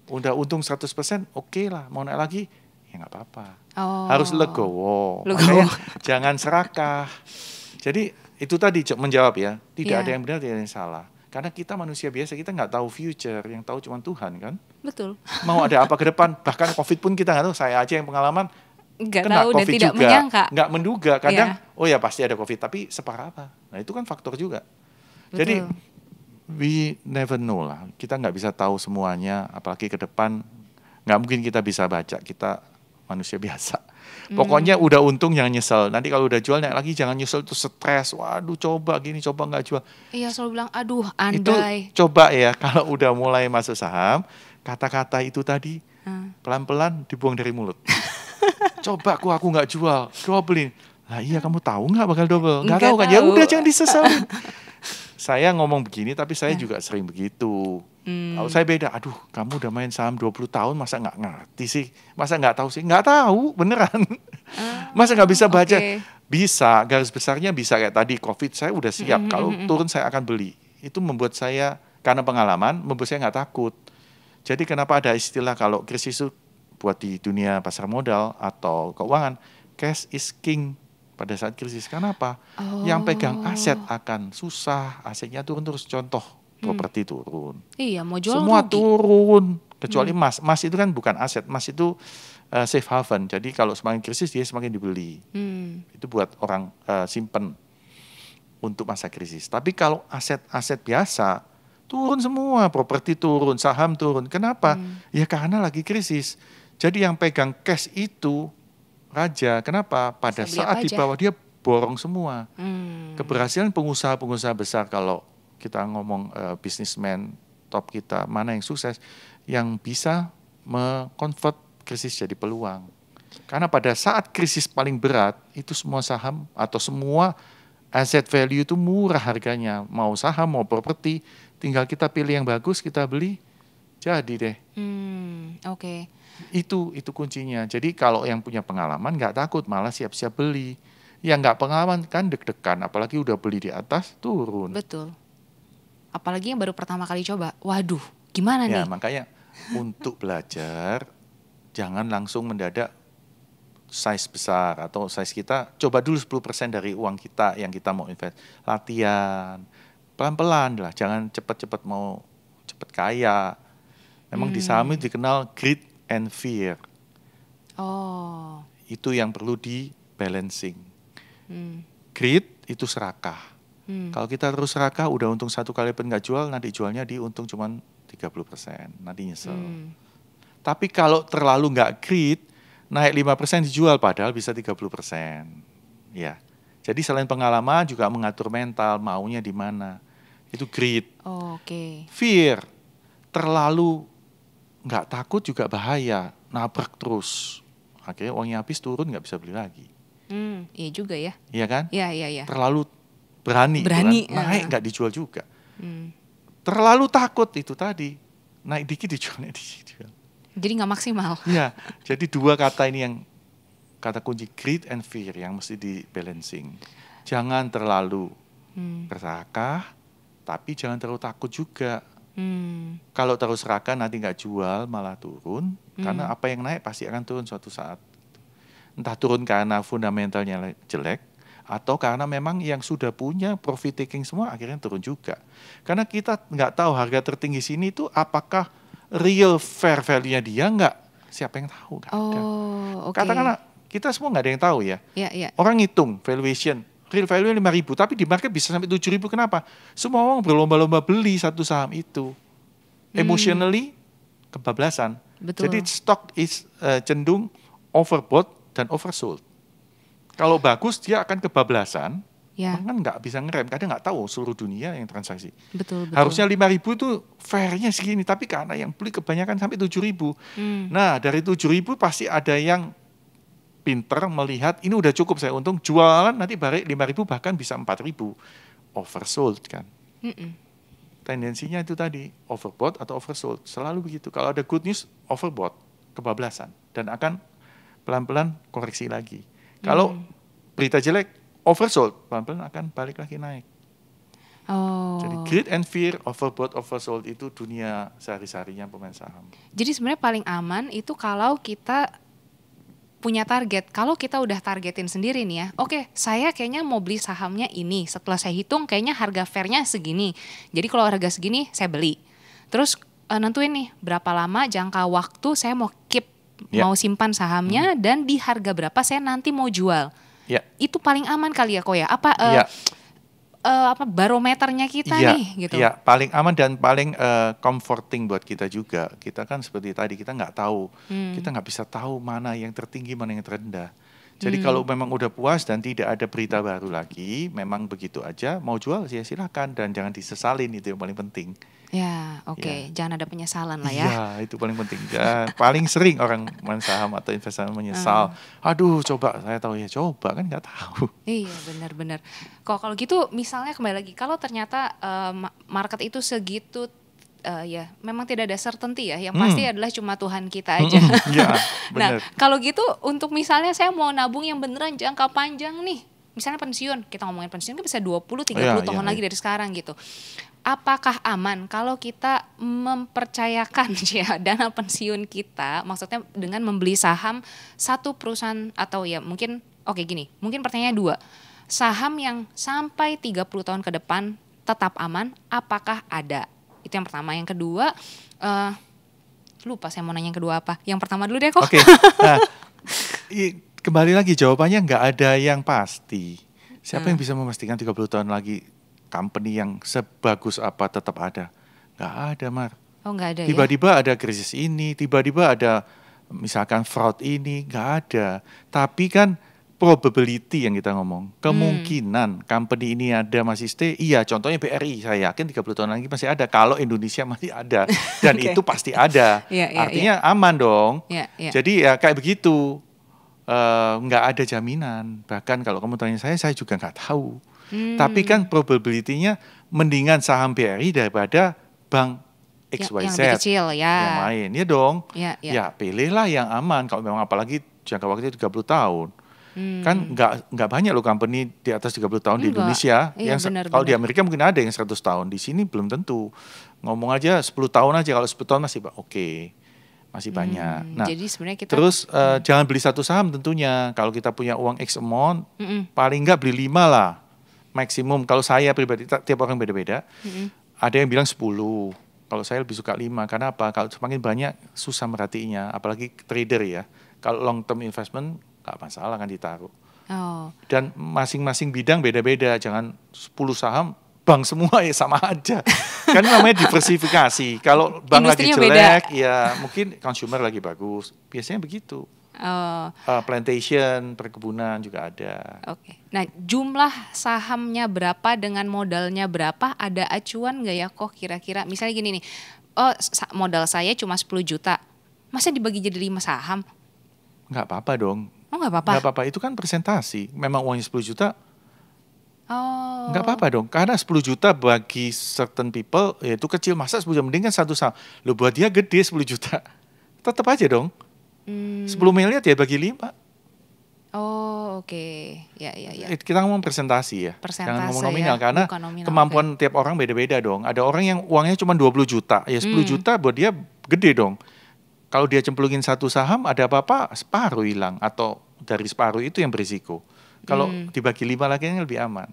Udah untung 100%, oke lah. Mau naik lagi, ya nggak apa-apa. Harus legowo. Makanya jangan serakah. Jadi itu tadi menjawab ya. Tidak ada yang benar, tidak ada yang salah. Karena kita manusia biasa, kita nggak tahu future. Yang tahu cuma Tuhan kan. Betul. Mau ada apa ke depan, bahkan COVID pun kita nggak tahu. Saya aja yang pengalaman nggak kena tahu COVID dan tidak juga. menyangka. Nggak menduga. Kadang, oh ya pasti ada COVID. Tapi separah apa? Nah itu kan faktor juga. Betul. Jadi we never know lah. Kita nggak bisa tahu semuanya. Apalagi ke depan, nggak mungkin kita bisa baca. Kita manusia biasa. Pokoknya udah untung jangan nyesel. Nanti kalau udah jual naik lagi jangan nyesel, tuh stres. Waduh coba gini, coba nggak jual. Iya, selalu bilang aduh Itu andai. coba ya kalau udah mulai masuk saham, kata-kata itu tadi pelan-pelan dibuang dari mulut. Coba aku nggak jual, double. Lah iya, kamu tahu nggak bakal double? Nggak tahu kan? Ya udah jangan disesalin. Saya ngomong begini tapi saya juga sering begitu. Kalau saya beda, aduh kamu udah main saham 20 tahun masa nggak ngerti sih? Masa nggak tahu sih? Nggak tahu, beneran. Masa nggak bisa baca? Bisa, garis besarnya bisa kayak tadi COVID saya udah siap. Kalau turun saya akan beli. Itu membuat saya, karena pengalaman, membuat saya nggak takut. Jadi kenapa ada istilah kalau krisis itu buat di dunia pasar modal atau keuangan, cash is king pada saat krisis. Kenapa? Yang pegang aset akan susah, asetnya turun terus. Contoh, properti turun. Iya, mau jual semua rugi. turun, kecuali emas. Emas itu kan bukan aset, emas itu safe haven. Jadi kalau semakin krisis dia semakin dibeli. Itu buat orang simpen untuk masa krisis. Tapi kalau aset-aset biasa turun semua, properti turun, saham turun. Kenapa? Ya karena lagi krisis. Jadi yang pegang cash itu raja. Kenapa? Pada saat di bawah dia borong semua. Keberhasilan pengusaha-pengusaha besar, kalau kita ngomong bisnismen top kita, mana yang sukses, yang bisa mengkonvert krisis jadi peluang. Karena pada saat krisis paling berat, itu semua saham atau semua asset value itu murah harganya. Mau saham, mau properti, tinggal kita pilih yang bagus, kita beli, jadi deh. Oke. Itu kuncinya. Jadi kalau yang punya pengalaman nggak takut, malah siap-siap beli. Yang nggak pengalaman kan deg-degan, apalagi udah beli di atas, turun. Betul. Apalagi yang baru pertama kali coba, waduh gimana nih? Ya makanya untuk belajar, jangan langsung mendadak size besar atau size kita, coba dulu 10% dari uang kita yang kita mau invest. Latihan, pelan-pelan lah, jangan cepat-cepat mau cepat kaya. Memang di saham itu dikenal greed and fear. Itu yang perlu di balancing. Greed itu serakah. Kalau kita terus serakah, udah untung 1 kali pun nggak jual, nanti jualnya di untung cuma 30%, nanti nyesel. Tapi kalau terlalu nggak greed, naik 5% dijual padahal bisa 30%. Ya. Jadi selain pengalaman juga mengatur mental, maunya di mana. Itu greed. Fear, terlalu nggak takut juga bahaya, nabrak terus. Akhirnya uangnya habis, turun nggak bisa beli lagi. Iya juga ya. Iya kan? Iya. Terlalu berani kan? Naik nggak dijual juga. Terlalu takut itu tadi, naik dikit dijual. Jadi nggak maksimal. Ya, jadi 2 kata ini yang kata kunci, greed and fear, yang mesti di balancing. Jangan terlalu berserakah, tapi jangan terlalu takut juga. Kalau terus serakah nanti nggak jual malah turun, karena apa yang naik pasti akan turun suatu saat. Entah turun karena fundamentalnya jelek, atau karena memang yang sudah punya profit taking semua akhirnya turun juga. Karena kita nggak tahu harga tertinggi sini itu apakah real fair value-nya dia nggak, siapa yang tahu? Nggak ada. Katakanlah kita semua nggak ada yang tahu ya. Orang ngitung valuation, real value 5.000, tapi di market bisa sampai 7.000. Kenapa? Semua orang berlomba-lomba beli satu saham itu. Emotionally kebablasan. Betul. Jadi stock is cenderung overbought dan oversold. Kalau bagus dia akan kebablasan, kan nggak bisa ngerem, kadang nggak tahu seluruh dunia yang transaksi. Betul. Harusnya 5.000 itu fairnya segini, tapi karena yang beli kebanyakan sampai 7.000. Nah dari 7.000 pasti ada yang pinter melihat ini udah cukup saya untung, jualan nanti balik 5.000 bahkan bisa 4.000, oversold kan. Tendensinya itu tadi, overbought atau oversold, selalu begitu. Kalau ada good news, overbought, kebablasan, dan akan pelan-pelan koreksi lagi. Kalau berita jelek, oversold, pelan-pelan akan balik lagi naik. Jadi greed and fear, overbought, oversold itu dunia sehari-harinya pemain saham. Jadi sebenarnya paling aman itu kalau kita punya target. Kalau kita udah targetin sendiri nih ya, oke, saya kayaknya mau beli sahamnya ini. Setelah saya hitung kayaknya harga fairnya segini. Jadi kalau harga segini saya beli. Terus nentuin nih berapa lama jangka waktu saya mau keep, mau simpan sahamnya, dan di harga berapa saya nanti mau jual. Itu paling aman kali ya Ko ya? Apa barometernya kita Iya, nih gitu. iya, paling aman dan paling comforting buat kita juga. Kita kan seperti tadi, kita nggak tahu, kita nggak bisa tahu mana yang tertinggi, mana yang terendah. Jadi kalau memang udah puas dan tidak ada berita baru lagi, memang begitu aja, mau jual ya silakan dan jangan disesalin, itu yang paling penting. Ya, oke. Jangan ada penyesalan lah ya. Iya, itu paling penting. Dan paling sering orang main saham atau investasi menyesal. Aduh, coba saya tahu ya, coba kan nggak tahu. Iya, benar-benar. Kalau gitu, misalnya kembali lagi, kalau ternyata market itu segitu, ya memang tidak ada certainty ya. Yang pasti adalah cuma Tuhan kita aja. Iya, Nah, benar. kalau gitu, untuk misalnya saya mau nabung yang beneran jangka panjang nih, misalnya pensiun, kita ngomongin pensiun kan bisa 20-30 tahun lagi dari sekarang gitu. Apakah aman kalau kita mempercayakan ya dana pensiun kita, maksudnya dengan membeli saham satu perusahaan atau ya mungkin gini, mungkin pertanyaannya dua, saham yang sampai 30 tahun ke depan tetap aman, apakah ada? Itu yang pertama. Yang kedua, lupa saya mau nanya yang kedua apa. Yang pertama dulu deh kok. Oke, nah, kembali lagi jawabannya nggak ada yang pasti. Siapa yang bisa memastikan 30 tahun lagi company yang sebagus apa tetap ada? Nggak ada, Mar. Oh, nggak ada ya? Tiba-tiba ada krisis ini, tiba-tiba ada misalkan fraud ini, nggak ada. Tapi kan probability yang kita ngomong, kemungkinan company ini ada masih stay, iya contohnya BRI, saya yakin 30 tahun lagi masih ada, kalau Indonesia masih ada, dan itu pasti ada, artinya aman dong. Jadi ya kayak begitu, nggak ada jaminan, bahkan kalau kamu tanya saya juga nggak tahu. Tapi kan probability-nya mendingan saham BRI daripada bank XYZ yang lebih kecil, yang lain, ya dong. Ya, pilihlah yang aman, kalau memang apalagi jangka waktunya 30 tahun. Kan nggak banyak loh company di atas 30 tahun di Indonesia. Kalau di Amerika mungkin ada yang 100 tahun, di sini belum tentu. Ngomong aja 10 tahun aja, kalau 10 tahun masih oke. Masih banyak. Nah, jadi sebenarnya kita terus jangan beli satu saham tentunya. Kalau kita punya uang X amount, paling nggak beli 5 lah. Maksimum, kalau saya pribadi, tiap orang beda-beda. Ada yang bilang 10. Kalau saya lebih suka 5. Karena apa? Kalau semakin banyak, susah merhatiinnya. Apalagi trader ya. Kalau long term investment, nggak masalah kan ditaruh. Dan masing-masing bidang beda-beda. Jangan 10 saham, bank semua ya sama aja. Kan namanya diversifikasi. Kalau bank lagi jelek, ya mungkin consumer lagi bagus. Biasanya begitu. Plantation, perkebunan juga ada. Oke. Nah, jumlah sahamnya berapa dengan modalnya berapa? Ada acuan nggak ya kok kira-kira? Misalnya gini nih, modal saya cuma 10 juta. Masa dibagi jadi 5 saham? Nggak apa-apa dong. Oh, nggak apa-apa? Nggak apa-apa, itu kan presentasi. Memang uangnya 10 juta. Nggak apa-apa dong. Karena 10 juta bagi certain people, ya itu kecil. Masa 10 juta, mending kan satu saham. Loh, buat dia gede 10 juta. Tetap aja dong. 10 miliar ya bagi 5. Oh, oke. Ya. Kita ngomong presentasi ya. Jangan ngomong nominal, karena nominal, kemampuan tiap orang beda-beda dong. Ada orang yang uangnya cuma 20 juta. Ya 10 juta buat dia gede dong. Kalau dia cemplungin satu saham, ada apa-apa separuh hilang. Atau dari separuh itu yang berisiko. Kalau dibagi 5 lagi yang lebih aman.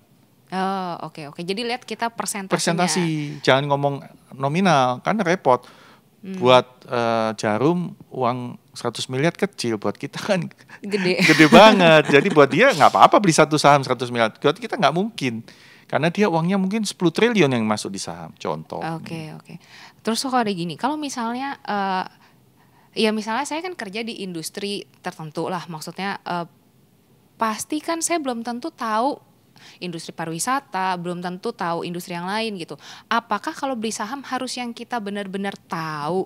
Oh, oke. Jadi lihat kita persentasinya. Persentasi, jangan ngomong nominal, karena repot. Buat Jarum uang 100 miliar kecil, buat kita kan gede banget. Jadi buat dia nggak apa-apa beli satu saham 100 miliar. Buat kita nggak mungkin, karena dia uangnya mungkin 10 triliun yang masuk di saham, contoh. Oke. Terus kalau ada gini, kalau misalnya ya misalnya saya kan kerja di industri tertentu lah, maksudnya pasti kan saya belum tentu tahu industri pariwisata, belum tentu tahu industri yang lain gitu. Apakah kalau beli saham harus yang kita benar-benar tahu?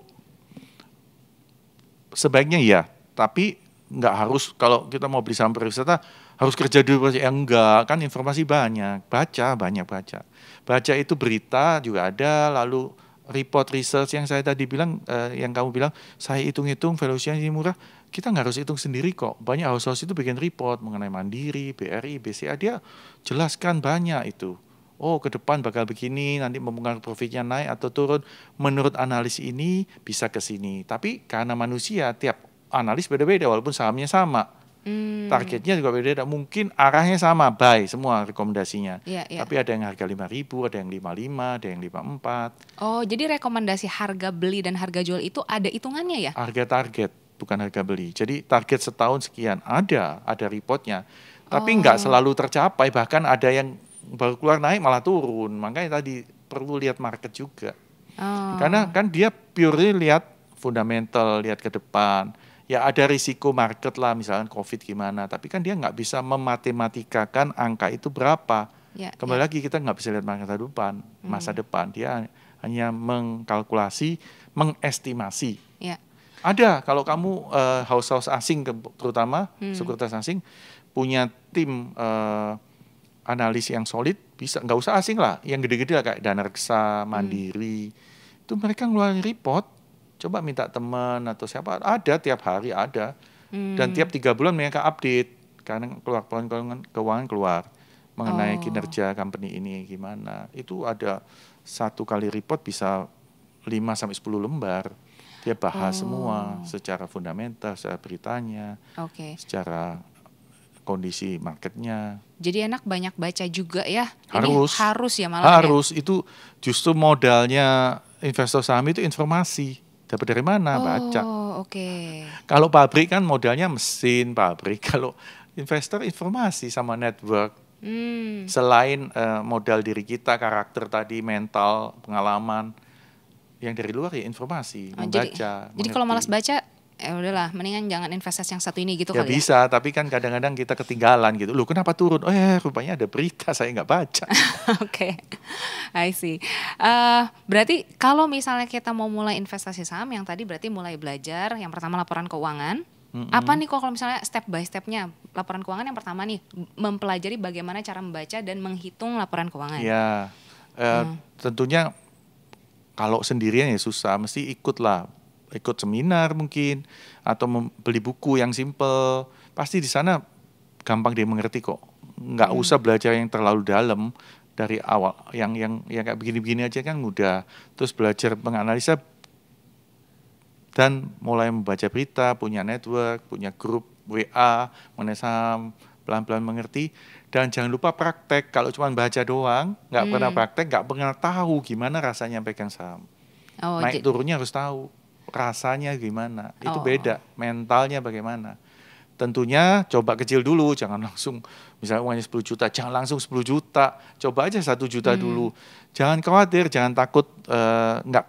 Sebaiknya iya, tapi nggak harus. Kalau kita mau beli saham pariwisata harus kerja dulu, ya enggak, kan informasi banyak, banyak baca. Baca itu berita juga ada, lalu report research yang saya tadi bilang, yang kamu bilang, saya hitung-hitung valuasinya ini murah. Kita nggak harus hitung sendiri kok. Banyak house-house itu bikin report mengenai Mandiri, BRI, BCA, dia jelaskan banyak itu. Oh, ke depan bakal begini, nanti mempengaruhi profitnya naik atau turun. Menurut analis ini bisa ke sini. Tapi karena manusia, tiap analis beda-beda walaupun sahamnya sama. Targetnya juga beda-beda. Mungkin arahnya sama, buy semua rekomendasinya. Tapi ada yang harga 5.000, ada yang 55, ada yang 54. Oh, jadi rekomendasi harga beli dan harga jual itu ada hitungannya ya? Harga target, bukan harga beli. Jadi target setahun sekian, ada reportnya. Tapi nggak selalu tercapai, bahkan ada yang baru keluar naik malah turun. Makanya tadi perlu lihat market juga. Oh. Karena kan dia purely lihat fundamental, lihat ke depan. Ya ada risiko market lah, misalnya COVID gimana. Tapi kan dia nggak bisa mematematikkan angka itu berapa. Ya, Kembali lagi kita nggak bisa lihat masa depan. Dia hanya mengkalkulasi, mengestimasi. Ya. Ada kalau kamu house asing terutama sekuritas asing punya tim analis yang solid, bisa nggak usah asing lah, yang gede-gede lah kayak Dana Reksa, Mandiri, itu mereka ngeluarin report. Coba minta teman atau siapa, ada tiap hari ada, dan tiap 3 bulan mereka update karena keuangan keluar mengenai kinerja company ini gimana. Itu ada 1 kali report bisa 5-10 lembar. Dia bahas semua secara fundamental, secara beritanya, secara kondisi marketnya. Jadi enak banyak baca juga ya. Harus. Ini harus ya malah. Harus ya? Itu justru modalnya investor saham itu informasi. Dapat dari mana? Baca. Kalau pabrik kan modalnya mesin pabrik. Kalau investor informasi sama network. Selain modal diri kita, karakter tadi, mental, pengalaman. Yang dari luar ya informasi, membaca. Jadi kalau malas baca, udahlah, mendingan jangan investasi yang satu ini gitu ya kali ya. Bisa, tapi kan kadang-kadang kita ketinggalan gitu. Loh kenapa turun? Rupanya ada berita, saya nggak baca. Oke, I see. Berarti kalau misalnya kita mau mulai investasi saham, yang tadi berarti mulai belajar, yang pertama laporan keuangan. Apa nih kalau misalnya step by stepnya? Laporan keuangan yang pertama nih, mempelajari bagaimana cara membaca dan menghitung laporan keuangan. Ya, tentunya kalau sendirian ya susah, mesti ikut seminar mungkin, atau beli buku yang simple. Pasti di sana gampang dia mengerti kok. Nggak usah belajar yang terlalu dalam dari awal. Yang kayak begini-begini aja kan mudah. Terus belajar menganalisa dan mulai membaca berita, punya network, punya grup WA mengenai saham, pelan-pelan mengerti. Dan jangan lupa praktek. Kalau cuma baca doang, nggak pernah praktek, nggak pernah tahu gimana rasanya pegang saham. Naik turunnya harus tahu rasanya gimana. Itu beda, mentalnya bagaimana. Tentunya coba kecil dulu, jangan langsung misalnya uangnya 10 juta, jangan langsung 10 juta. Coba aja 1 juta dulu. Jangan khawatir, jangan takut nggak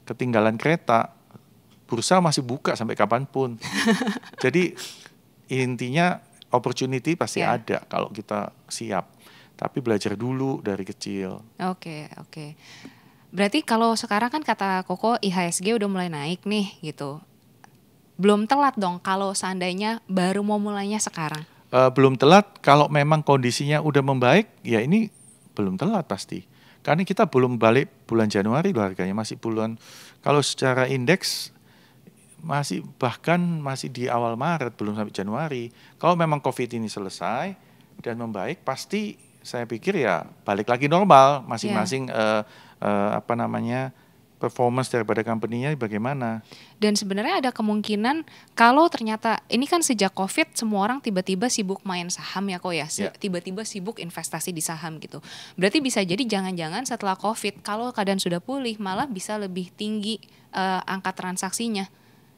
ketinggalan kereta. Bursa masih buka sampai kapanpun. Jadi intinya opportunity pasti ada kalau kita siap. Tapi belajar dulu dari kecil. Oke. Berarti kalau sekarang kan kata Koko IHSG udah mulai naik nih gitu. Belum telat dong kalau seandainya baru mau mulainya sekarang. Belum telat kalau memang kondisinya udah membaik, ya ini belum telat pasti. Karena kita belum balik bulan Januari loh harganya, masih bulan. Kalau secara indeks masih di awal Maret, belum sampai Januari. Kalau memang COVID ini selesai dan membaik, pasti saya pikir ya balik lagi normal, masing-masing performance daripada company-nya bagaimana. Dan sebenarnya ada kemungkinan kalau ternyata ini kan sejak COVID semua orang tiba-tiba sibuk main saham ya kok ya, tiba-tiba sibuk investasi di saham gitu. Berarti bisa jadi jangan-jangan setelah COVID kalau keadaan sudah pulih malah bisa lebih tinggi angka transaksinya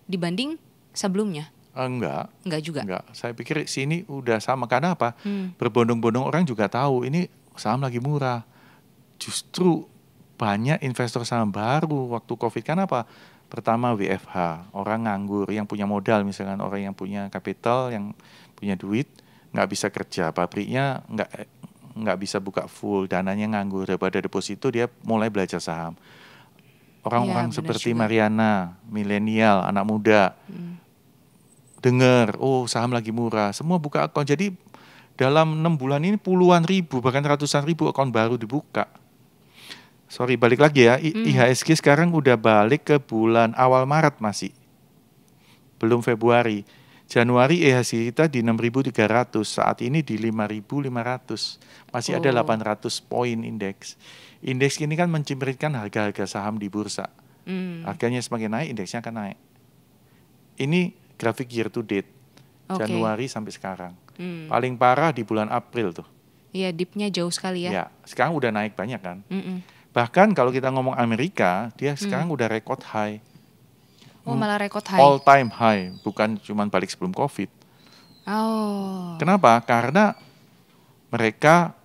dibanding sebelumnya. Enggak juga. Enggak. Saya pikir sini udah sama. Karena apa? Berbondong-bondong orang juga tahu ini saham lagi murah. Justru banyak investor saham baru waktu COVID. Kan apa? Pertama WFH, orang nganggur, yang punya modal misalkan, orang yang punya capital, yang punya duit, nggak bisa kerja, pabriknya nggak bisa buka full, dananya nganggur, daripada deposito dia mulai belajar saham. Orang-orang seperti juga. Mariana, milenial, anak muda, dengar, saham lagi murah, semua buka akun. Jadi dalam 6 bulan ini puluhan ribu, bahkan ratusan ribu akun baru dibuka. Balik lagi ya, IHSG sekarang udah balik ke bulan awal Maret masih. Belum Februari. Januari IHSG kita di 6.300, saat ini di 5.500. Masih ada 800 poin indeks. Indeks ini kan mencimritkan harga-harga saham di bursa. Harganya semakin naik, indeksnya akan naik. Ini grafik year to date, Januari sampai sekarang. Paling parah di bulan April tuh. Iya, dipnya jauh sekali ya. Ya, sekarang udah naik banyak kan. Bahkan kalau kita ngomong Amerika, dia sekarang udah record high. Malah record high. All time high, bukan cuma balik sebelum COVID. Kenapa? Karena mereka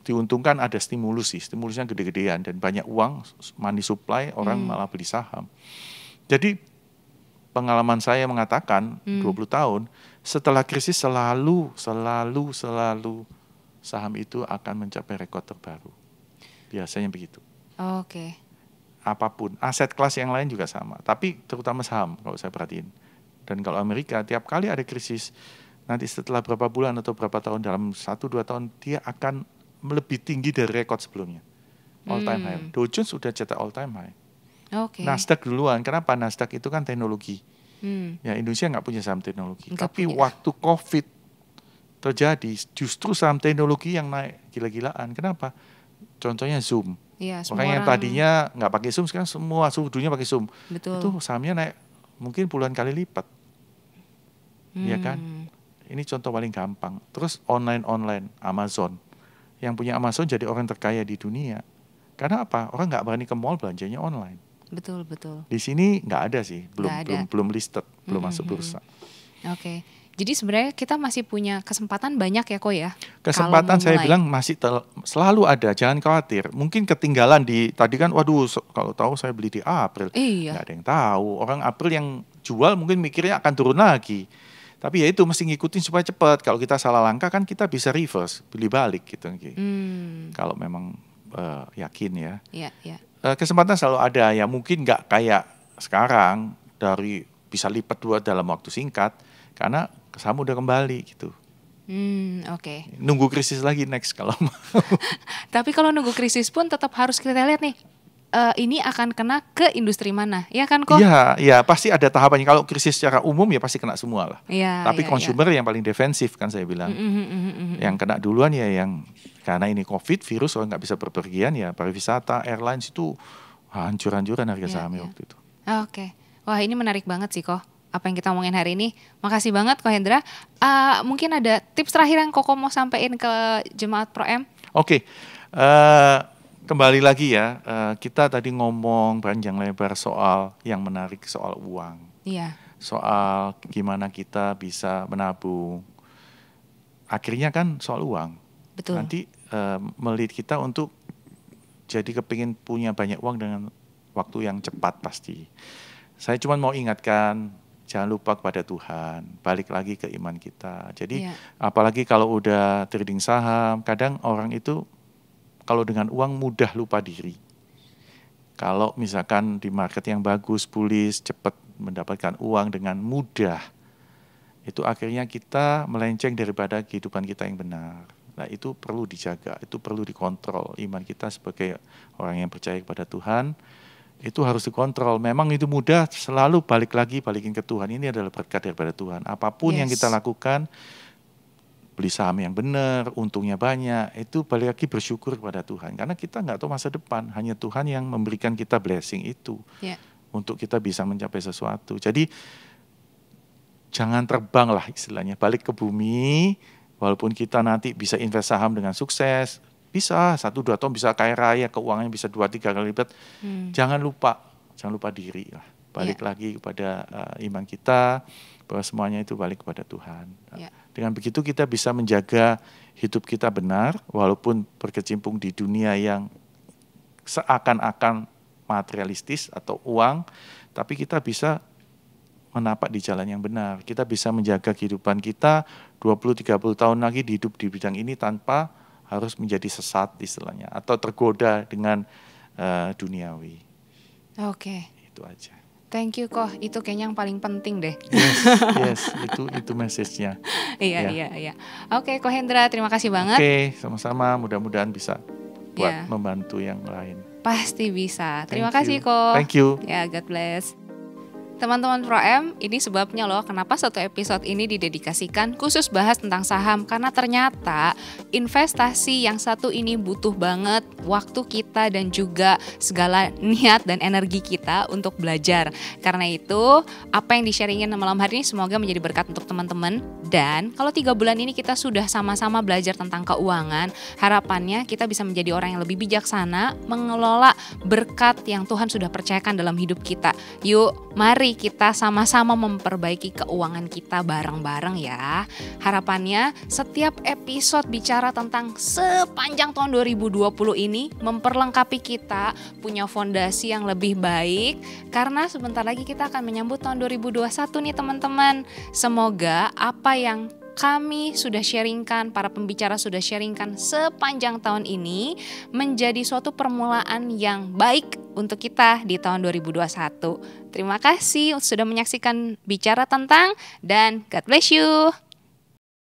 diuntungkan ada stimulus sih, stimulusnya gede-gedean dan banyak uang, money supply, orang malah beli saham. Jadi pengalaman saya mengatakan 20 tahun setelah krisis selalu saham itu akan mencapai rekor terbaru. Biasanya begitu. Oke. Apapun, aset kelas yang lain juga sama, tapi terutama saham kalau saya perhatiin. Dan kalau Amerika tiap kali ada krisis, nanti setelah berapa bulan atau berapa tahun, dalam 1-2 tahun dia akan lebih tinggi dari rekor sebelumnya. All time high. Dow Jones sudah cetak all time high. Oke. Nasdaq duluan. Kenapa? Nasdaq itu kan teknologi. Ya Indonesia nggak punya saham teknologi. Tapi waktu COVID terjadi, justru saham teknologi yang naik gila-gilaan. Kenapa? Contohnya Zoom. Ya, orang yang tadinya nggak pakai Zoom, sekarang semua seluruh dunia pakai Zoom. Betul. Itu sahamnya naik mungkin puluhan kali lipat. Ya kan? Ini contoh paling gampang. Terus online, Amazon. Yang punya Amazon jadi orang terkaya di dunia. Karena apa? Orang nggak berani ke mall, belanjanya online. Betul. Di sini nggak ada sih, belum listed, belum masuk bursa. Oke. Jadi sebenarnya kita masih punya kesempatan banyak ya kok ya. Kesempatan saya bilang masih selalu ada, jangan khawatir. Mungkin ketinggalan tadi kan, waduh kalau tahu saya beli di April. Iya. Nggak ada yang tahu. Orang April yang jual mungkin mikirnya akan turun lagi. Tapi ya itu mesti ngikutin supaya cepat. Kalau kita salah langkah kan kita bisa reverse, beli balik gitu. Kalau memang yakin ya. Iya. Kesempatan selalu ada ya, mungkin nggak kayak sekarang dari bisa lipat 2 dalam waktu singkat karena saham udah kembali gitu. Oke. Nunggu krisis lagi next kalau mau. Tapi kalau nunggu krisis pun tetap harus kita lihat nih. Ini akan kena ke industri mana, ya kan kok? Iya, pasti ada tahapannya. Kalau krisis secara umum ya pasti kena semua lah. Tapi consumer yang paling defensif kan saya bilang. Yang kena duluan ya yang karena ini COVID, virus, orang nggak bisa berpergian ya pariwisata, airlines itu hancur-hancuran harga sahamnya waktu itu. Oke. Wah ini menarik banget sih kok. Apa yang kita omongin hari ini. Makasih banget Ko Hendra. Mungkin ada tips terakhir yang Koko mau sampaikan ke Jemaat Pro M? Oke. Kembali lagi ya, kita tadi ngomong panjang lebar soal yang menarik, soal uang. Iya. Soal gimana kita bisa menabung. Akhirnya kan soal uang. Betul. Nanti melihat kita untuk jadi kepingin punya banyak uang dengan waktu yang cepat pasti. Saya cuma mau ingatkan, jangan lupa kepada Tuhan, balik lagi ke iman kita. Jadi apalagi kalau udah trading saham, kadang orang itu kalau dengan uang mudah lupa diri. Kalau misalkan di market yang bagus, bullish, cepat mendapatkan uang dengan mudah, itu akhirnya kita melenceng daripada kehidupan kita yang benar. Nah itu perlu dijaga, itu perlu dikontrol. Iman kita sebagai orang yang percaya kepada Tuhan, itu harus dikontrol. Memang itu mudah, selalu balikin ke Tuhan. Ini adalah berkat daripada Tuhan. Apapun yang kita lakukan, beli saham yang benar, untungnya banyak, itu balik lagi bersyukur kepada Tuhan. Karena kita nggak tahu masa depan, hanya Tuhan yang memberikan kita blessing itu untuk kita bisa mencapai sesuatu. Jadi jangan terbang lah istilahnya, balik ke bumi, walaupun kita nanti bisa invest saham dengan sukses, bisa 1-2 tahun bisa kaya raya, keuangannya bisa 2-3 kali lipat. Jangan lupa diri lah. Balik lagi kepada iman kita, bahwa semuanya itu balik kepada Tuhan. Dengan begitu kita bisa menjaga hidup kita benar, walaupun berkecimpung di dunia yang seakan-akan materialistis atau uang, tapi kita bisa menapak di jalan yang benar. Kita bisa menjaga kehidupan kita 20-30 tahun lagi hidup di bidang ini tanpa harus menjadi sesat istilahnya, atau tergoda dengan duniawi. Oke. Itu aja. Thank you kok, itu kayaknya yang paling penting deh. Yes, itu message-nya. Iya. Oke, Ko Hendra, terima kasih banget. Oke, sama-sama, mudah-mudahan bisa buat membantu yang lain. Pasti bisa. Terima kasih kok. Thank you. Ya, God bless. Teman-teman Pro M, ini sebabnya loh kenapa satu episode ini didedikasikan khusus bahas tentang saham. Karena ternyata investasi yang satu ini butuh banget waktu kita dan juga segala niat dan energi kita untuk belajar. Karena itu, apa yang di-sharingin malam hari ini semoga menjadi berkat untuk teman-teman. Dan kalau 3 bulan ini kita sudah sama-sama belajar tentang keuangan, harapannya kita bisa menjadi orang yang lebih bijaksana, mengelola berkat yang Tuhan sudah percayakan dalam hidup kita. Yuk, mari mari kita sama-sama memperbaiki keuangan kita bareng-bareng ya. Harapannya setiap episode bicara tentang sepanjang tahun 2020 ini memperlengkapi kita punya fondasi yang lebih baik, karena sebentar lagi kita akan menyambut tahun 2021 nih teman-teman. Semoga apa yang kami sudah sharingkan, para pembicara sudah sharingkan sepanjang tahun ini menjadi suatu permulaan yang baik untuk kita di tahun 2021. Terima kasih sudah menyaksikan Bicara Tentang, dan God bless you.